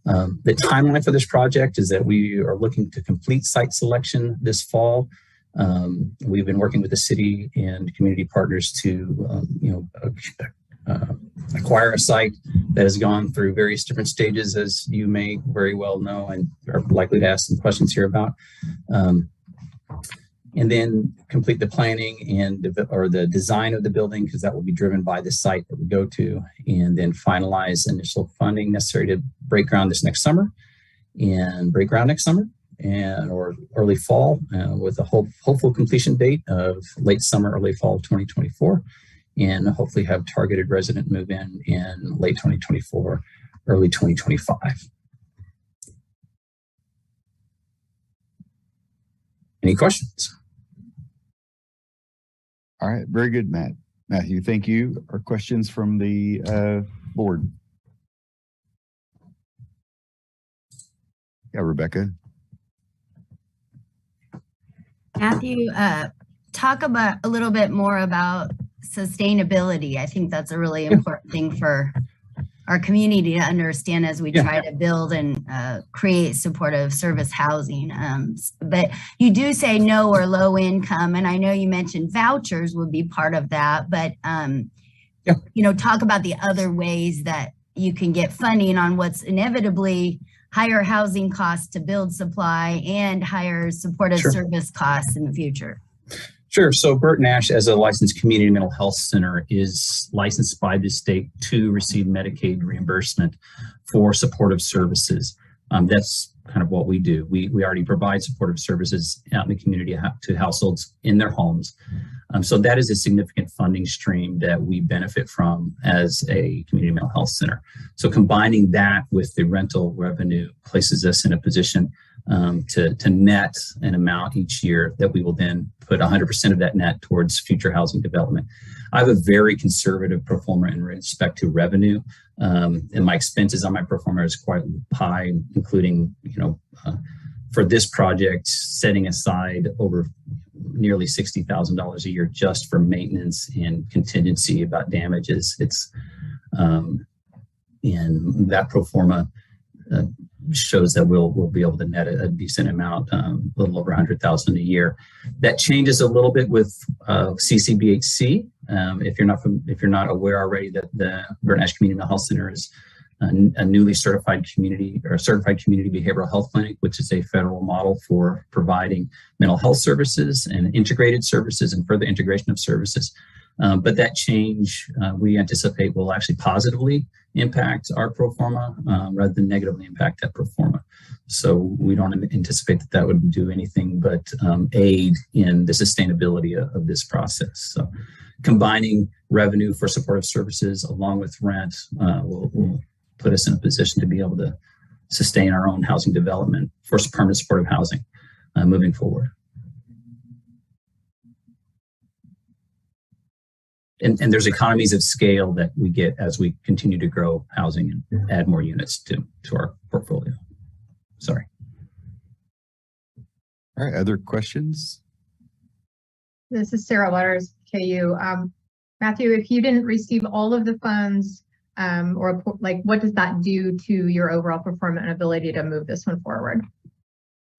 The timeline for this project is that we are looking to complete site selection this fall. We've been working with the city and community partners to, acquire a site that has gone through various different stages, as you may very well know, and are likely to ask some questions here about. and then complete the planning or the design of the building, because that will be driven by the site that we go to, and then finalize initial funding necessary to break ground next summer or early fall, with a hopeful completion date of late summer, early fall of 2024, and hopefully have targeted resident move in late 2024, early 2025. Any questions? All right, very good, Matthew. Thank you. Are questions from the board? Yeah, Rebecca. Matthew, talk about a little bit more about sustainability. I think that's a really important thing for our community to understand as we try to build and create supportive service housing. But you do say no or low income, and I know you mentioned vouchers would be part of that, but you know, talk about the other ways that you can get funding on what's inevitably higher housing costs to build supply and higher supportive service costs in the future. Sure. So Burt Nash, as a licensed community mental health center, is licensed by the state to receive Medicaid reimbursement for supportive services. That's kind of what we do. We already provide supportive services out in the community to households in their homes. So that is a significant funding stream that we benefit from as a community mental health center. So combining that with the rental revenue places us in a position to net an amount each year that we will then put 100% of that net towards future housing development. I have a very conservative pro forma in respect to revenue, and my expenses on my pro forma is quite high, including, for this project, setting aside over nearly $60,000 a year just for maintenance and contingency about damages. And that pro forma shows that we'll be able to net a decent amount, a little over $100,000 a year. That changes a little bit with CCBHC. If you're not aware already, that the Burt Nash Community Mental Health Center is a newly certified community behavioral health clinic, which is a federal model for providing mental health services and integrated services and further integration of services. But that change we anticipate will actually positively impact our pro forma rather than negatively impact that pro forma. So we don't anticipate that would do anything but aid in the sustainability of this process. So combining revenue for supportive services along with rent will put us in a position to be able to sustain our own housing development for permanent supportive housing moving forward. And there's economies of scale that we get as we continue to grow housing and add more units to our portfolio. Sorry. All right, other questions? This is Sarah Waters, KU. Matthew, if you didn't receive all of the funds, what does that do to your overall performance and ability to move this one forward?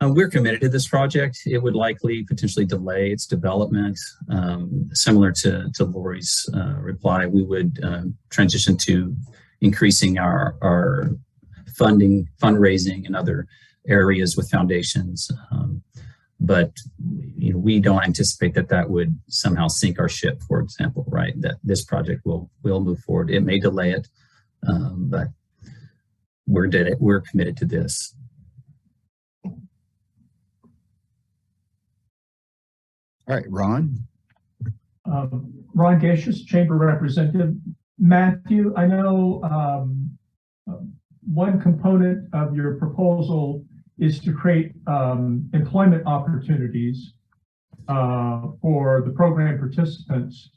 We're committed to this project. It would likely potentially delay its development. Similar to Lori's reply, we would transition to increasing our fundraising in other areas with foundations. But we don't anticipate that would somehow sink our ship, for example, right? That this project will move forward. It may delay it, but we're committed to this. All right, Ron. Ron Gacious, Chamber Representative. Matthew, I know one component of your proposal is to create employment opportunities for the program participants.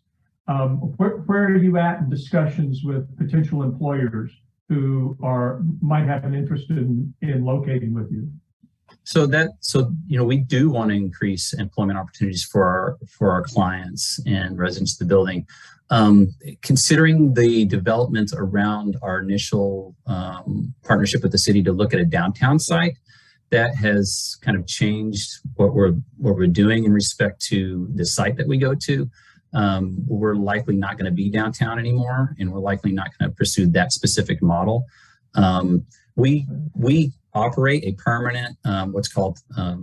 Where are you at in discussions with potential employers who might have an interest in locating with you? So we do want to increase employment opportunities for our clients and residents of the building. Considering the development around our initial partnership with the city to look at a downtown site, that has kind of changed what we're doing in respect to the site that we go to. We're likely not going to be downtown anymore, and we're likely not going to pursue that specific model. We operate a permanent, what's called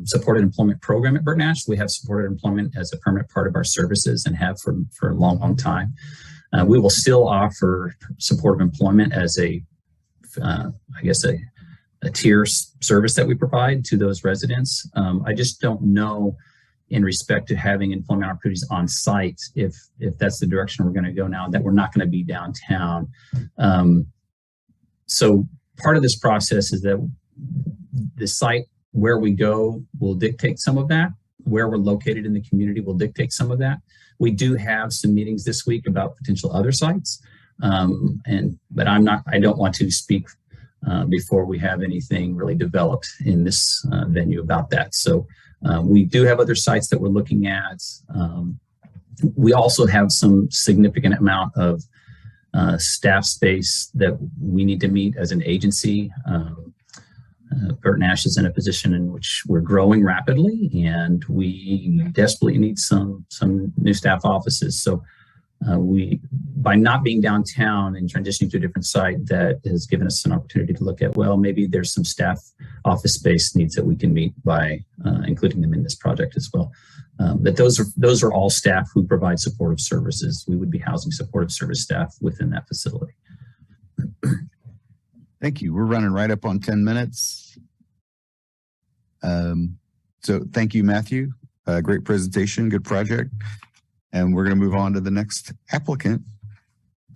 supported employment program at Burt Nash. We have supported employment as a permanent part of our services and have for a long, long time. We will still offer supportive employment as a tier service that we provide to those residents. I just don't know in respect to having employment opportunities on site, if that's the direction we're going to go now, that we're not going to be downtown. So part of this process is that the site where we go will dictate some of that. Where we're located in the community will dictate some of that. We do have some meetings this week about potential other sites, but I don't want to speak before we have anything really developed in this venue about that. So we do have other sites that we're looking at. We also have some significant amount of staff space that we need to meet as an agency. Burt Nash is in a position in which we're growing rapidly, and we desperately need some new staff offices. So by not being downtown and transitioning to a different site, that has given us an opportunity to look at, well, maybe there's some staff office space needs that we can meet by including them in this project as well. But those are all staff who provide supportive services. We would be housing supportive service staff within that facility. Thank you. We're running right up on 10 minutes. So thank you, Matthew. Great presentation, good project. And we're going to move on to the next applicant.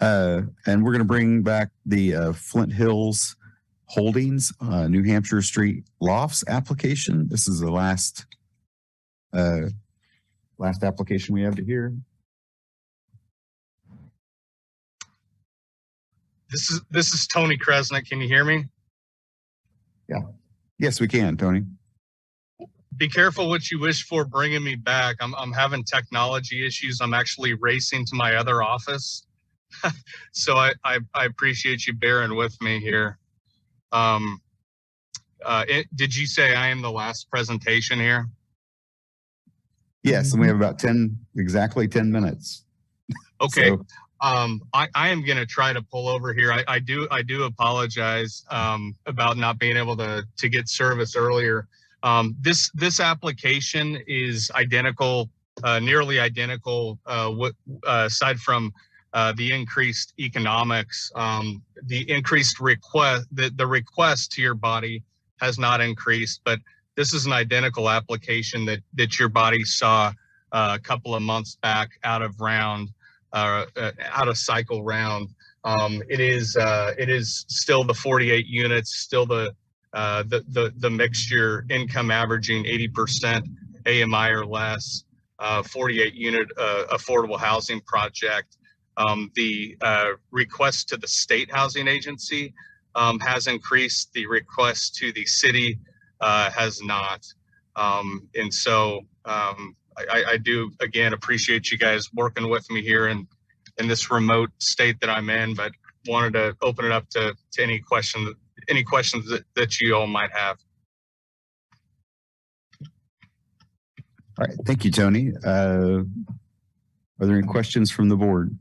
And we're going to bring back the Flint Hills Holdings, New Hampshire Street Lofts application. This is the last application we have to hear. This is Tony Kresnick. Can you hear me? Yeah. Yes, we can, Tony. Be careful what you wish for bringing me back. I'm having technology issues. I'm actually racing to my other office. So I appreciate you bearing with me here. Did you say I am the last presentation here? Yes, and we have about exactly 10 minutes. Okay. So, I am going to try to pull over here. I do apologize about not being able to get service earlier. This application is identical, nearly identical, aside from the increased economics. The increased request, the request to your body has not increased, but this is an identical application that your body saw a couple of months back out of cycle round. It is still the 48 units, still the mixture income averaging 80% AMI or less, 48 unit affordable housing project. The request to the state housing agency has increased. The request to the city has not. And so I do, again, appreciate you guys working with me here in this remote state that I'm in, but wanted to open it up to any questions that you all might have. all right, thank you, Tony. Are there any questions from the board?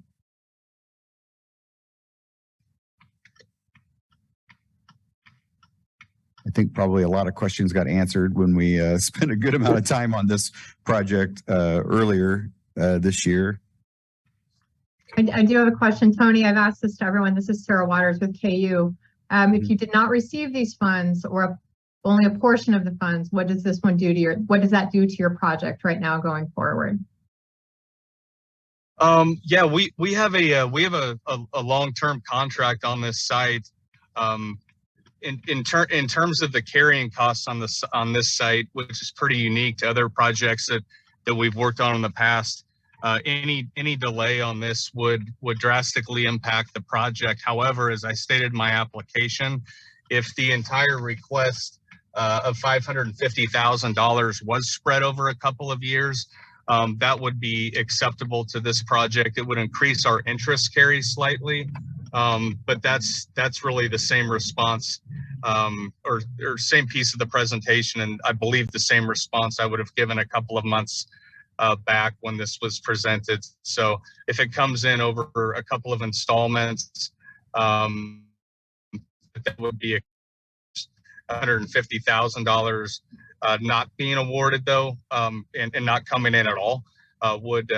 I think probably a lot of questions got answered when we spent a good amount of time on this project earlier this year. I do have a question, Tony. I've asked this to everyone. This is Sarah Waters with KU. If you did not receive these funds or only a portion of the funds, what does this one do to what does that do to your project right now going forward? Yeah, we have a long-term contract on this site. In terms of the carrying costs on this site, which is pretty unique to other projects that we've worked on in the past, any delay on this would drastically impact the project. However, as I stated in my application, if the entire request of $550,000 was spread over a couple of years, that would be acceptable to this project. It would increase our interest carry slightly, but that's really the same response or same piece of the presentation, and I believe the same response I would have given a couple of months back when this was presented. So if it comes in over a couple of installments, that would be $150,000 not being awarded though, and not coming in at all, would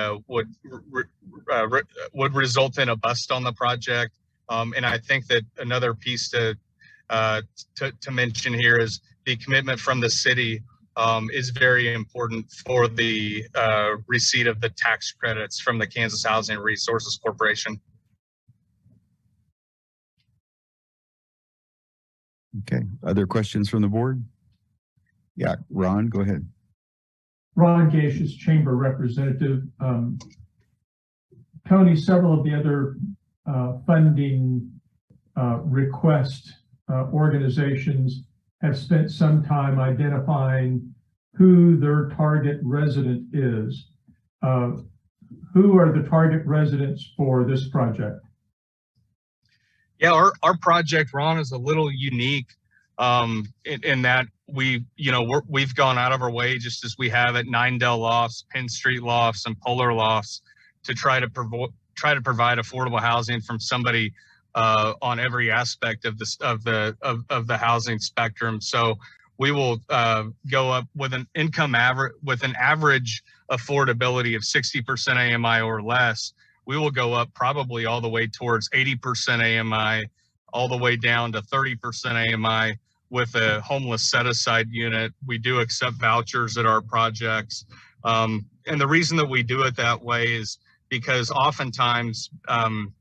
result in a bust on the project. And I think that another piece to mention here is the commitment from the city is very important for the receipt of the tax credits from the Kansas Housing Resources Corporation. Okay, other questions from the board? Yeah, Ron, go ahead. Ron Gacious, Chamber Representative. Tony, several of the other funding request organizations have spent some time identifying who their target resident is. Who are the target residents for this project? Yeah, our project, Ron, is a little unique in that we've gone out of our way, just as we have at 9 Lofts, Penn Street Lofts, and Polar Lofts, to try to provide affordable housing from somebody on every aspect of the housing spectrum. So we will go up with an average affordability of 60% AMI or less. We will go up probably all the way towards 80% AMI, all the way down to 30% AMI with a homeless set-aside unit. We do accept vouchers at our projects. And the reason that we do it that way is because oftentimes,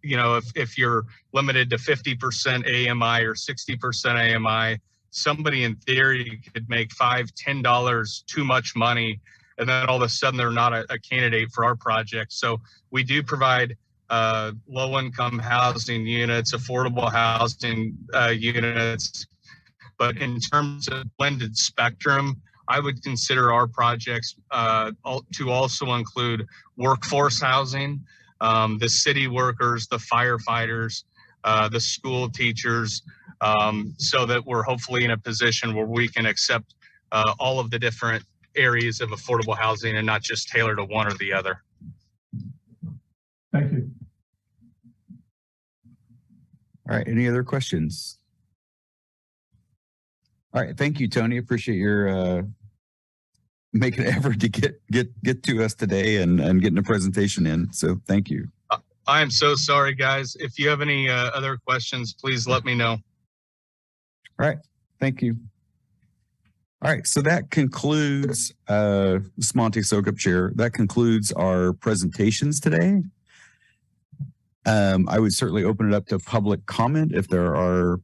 if you're limited to 50% AMI or 60% AMI, somebody in theory could make $5, $10 too much money, and then all of a sudden they're not a candidate for our project. So we do provide low-income housing units, affordable housing units, but in terms of blended spectrum, I would consider our projects to also include workforce housing, the city workers, the firefighters, the school teachers, so that we're hopefully in a position where we can accept all of the different areas of affordable housing and not just tailor to one or the other. Thank you. All right, any other questions? All right, thank you, Tony. Appreciate your making an effort to get to us today and getting a presentation in. So thank you. I am so sorry, guys. If you have any other questions, please let me know. All right, thank you. All right, so that concludes, Monty Sokup Chair, that concludes our presentations today. I would certainly open it up to public comment if there are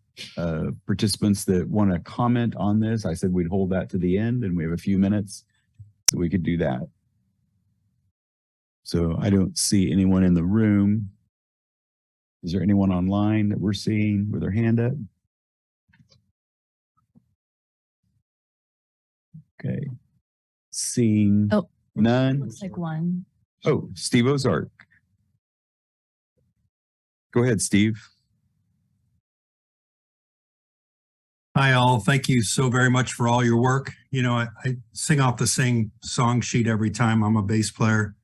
participants that want to comment on this. I said we'd hold that to the end, and we have a few minutes, so we could do that. So I don't see anyone in the room. Is there anyone online that we're seeing with their hand up? Okay. Seeing none. Looks like one. Oh, Steve Ozark. Go ahead, Steve. Hi, all. Thank you so very much for all your work. You know, I sing off the same song sheet every time. I'm a bass player.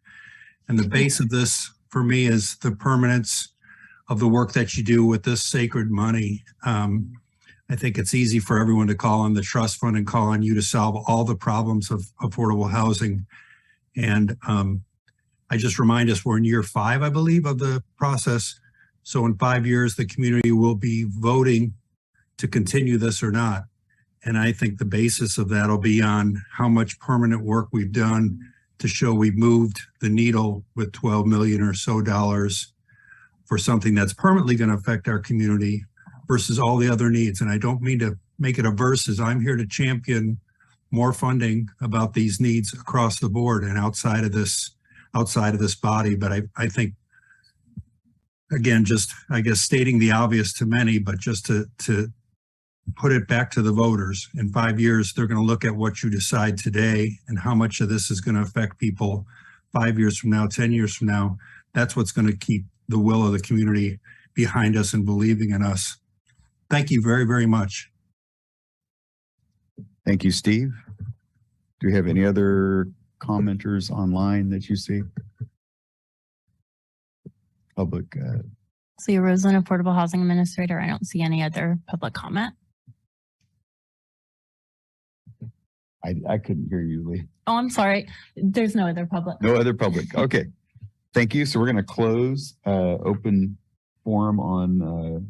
And the base of this, for me, is the permanence of the work that you do with this sacred money. I think it's easy for everyone to call on the trust fund and call on you to solve all the problems of affordable housing. And I just remind us we're in year 5, I believe, of the process. So in 5 years, the community will be voting to continue this or not. And I think the basis of that will be on how much permanent work we've done to show we've moved the needle with $12 million or so for something that's permanently going to affect our community versus all the other needs. And I don't mean to make it a versus. I'm here to champion more funding about these needs across the board and outside of this body. But I think, again, just, I guess, stating the obvious to many, but just to put it back to the voters. In 5 years, they're going to look at what you decide today and how much of this is going to affect people 5 years from now, 10 years from now. That's what's going to keep the will of the community behind us and believing in us. Thank you very, very much. Thank you, Steve. Do we have any other commenters online that you see? Public. Leah Roseland, Affordable Housing Administrator. I don't see any other public comment. I couldn't hear you, Lee. Oh, I'm sorry. There's no other public. No other public. Okay. Thank you. So we're going to close open forum on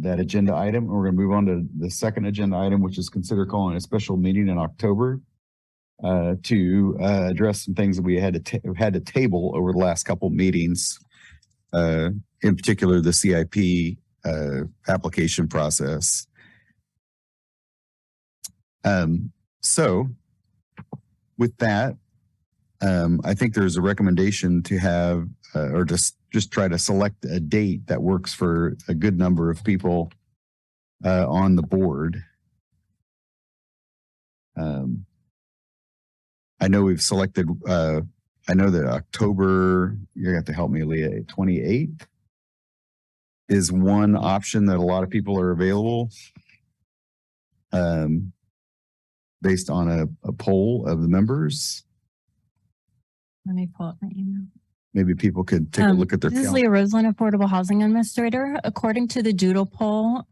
that agenda item. We're going to move on to the second agenda item, which is consider calling a special meeting in October to address some things that we had to table over the last couple meetings, in particular the CIP application process. So with that, I think there's a recommendation to have, or just try to select a date that works for a good number of people on the board. I know we've selected, I know that October, you're gonna have to help me, Leah, 28th is one option that a lot of people are available. Based on a poll of the members. Let me pull up my email. Maybe people could take a look at their This is calendar. Leah Roseland, Affordable Housing Administrator. According to the doodle poll,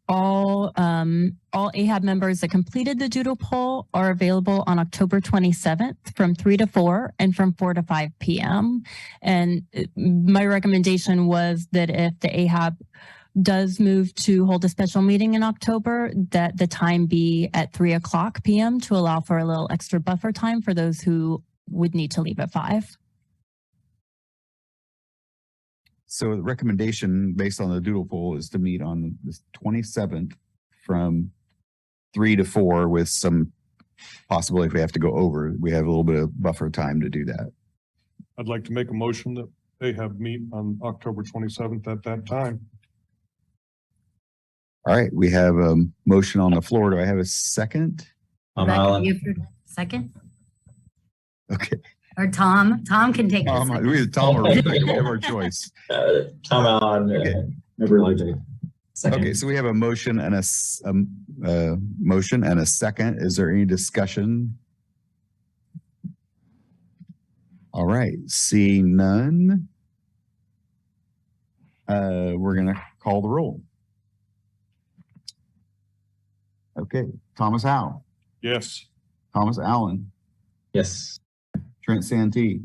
all AHAB members that completed the doodle poll are available on October 27th from 3 to 4 and from 4 to 5 p.m. And my recommendation was that if the AHAB does move to hold a special meeting in October, that the time be at 3:00 p.m. to allow for a little extra buffer time for those who would need to leave at 5. So the recommendation based on the doodle poll is to meet on the 27th from 3 to 4 with some possibility if we have to go over, we have a little bit of buffer time to do that. I'd like to make a motion that they have meet on October 27th at that time. All right, we have a motion on the floor. Do I have a second? Rebecca Buford, second. Okay. Or Tom. Tom can take Tom, this. we have Tom or Rebecca, we have our choice. Tom Allen, member Lee. Okay, so we have a motion and a motion and a second. Is there any discussion? All right, seeing none, we're gonna call the roll. Okay, Thomas Howe. Yes. Thomas Allen. Yes. Trent Santee.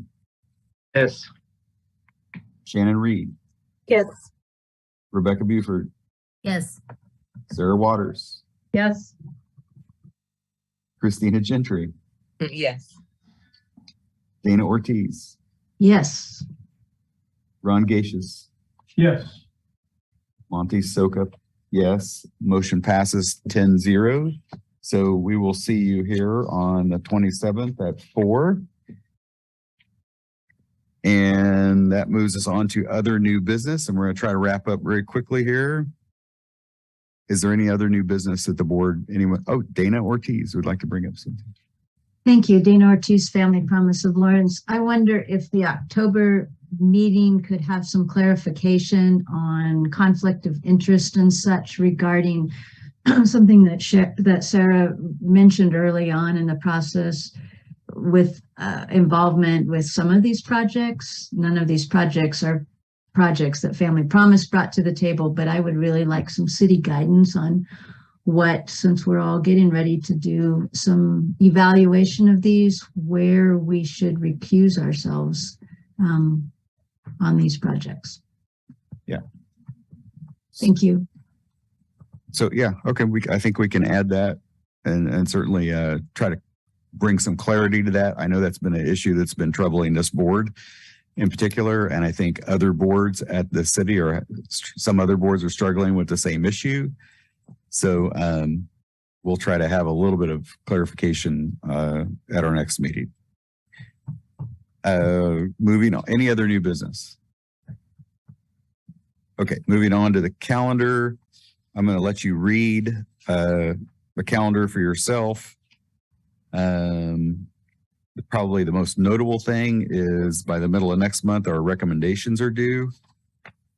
Yes. Shannon Reed. Yes. Rebecca Buford. Yes. Sarah Waters. Yes. Christina Gentry. Yes. Dana Ortiz. Yes. Ron Gacious. Yes. Monty Sokup. Yes. Motion passes 10-0. So we will see you here on the 27th at 4. And that moves us on to other new business. And we're going to try to wrap up very quickly here. Is there any other new business at the board? Anyone? Oh, Dana Ortiz would like to bring up something. Thank you. Dana Ortiz, Family Promise of Lawrence. I wonder if the October meeting could have some clarification on conflict of interest and such regarding something that Sarah mentioned early on in the process with involvement with some of these projects. None of these projects are projects that Family Promise brought to the table, but I would really like some city guidance on what, since we're all getting ready to do some evaluation of these, where we should recuse ourselves on these projects. Yeah. Thank you. So yeah, okay, I think we can add that and certainly try to bring some clarity to that. I know that's been an issue that's been troubling this board in particular, and I think other boards at the city or some other boards are struggling with the same issue. So we'll try to have a little bit of clarification at our next meeting. Moving on, any other new business? Okay, moving on to the calendar. I'm going to let you read the calendar for yourself. Probably the most notable thing is by the middle of next month, our recommendations are due.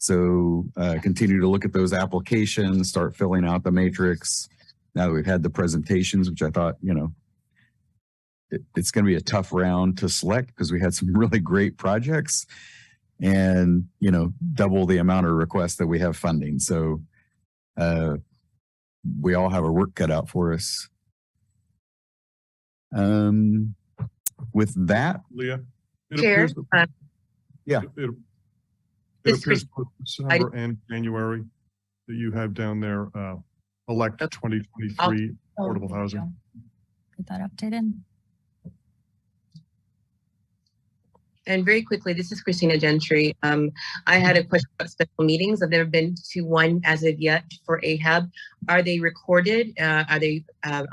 So continue to look at those applications, start filling out the matrix. Now that we've had the presentations, which I thought, you know, it's going to be a tough round to select because we had some really great projects and, you know, double the amount of requests that we have funding. So we all have our work cut out for us. With that, Leah? It Chair, appears that- yeah. It This appears for December and January that you have down there, elect 2023 affordable housing. Get that updated. And very quickly, this is Christina Gentry. I had a question about special meetings. I've never been to one as of yet for AHAB. Are they recorded? Are they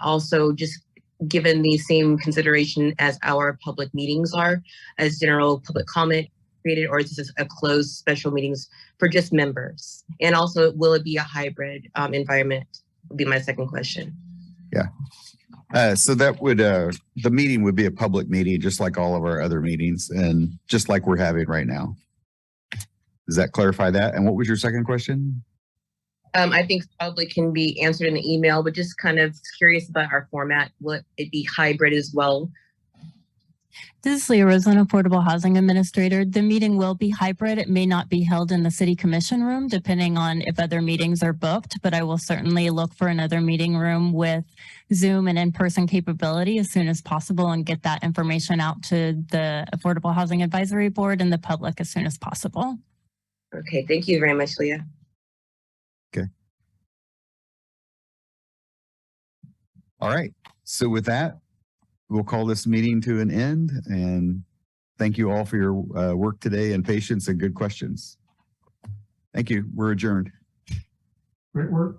also just given the same consideration as our public meetings are, as general public comment created, or is this a closed special meetings for just members? And also, will it be a hybrid environment? Would be my second question. Yeah. So that would, the meeting would be a public meeting, just like all of our other meetings and just like we're having right now. Does that clarify that? And what was your second question? I think probably can be answered in the email, but just kind of curious about our format. Will it be hybrid as well? This is Leah Rosen, Affordable Housing Administrator. The meeting will be hybrid. It may not be held in the City Commission room, depending on if other meetings are booked, but I will certainly look for another meeting room with Zoom and in-person capability as soon as possible and get that information out to the Affordable Housing Advisory Board and the public as soon as possible. Okay, thank you very much, Leah. Okay. All right. So with that, we'll call this meeting to an end, and thank you all for your work today and patience and good questions. Thank you. We're adjourned. Great work.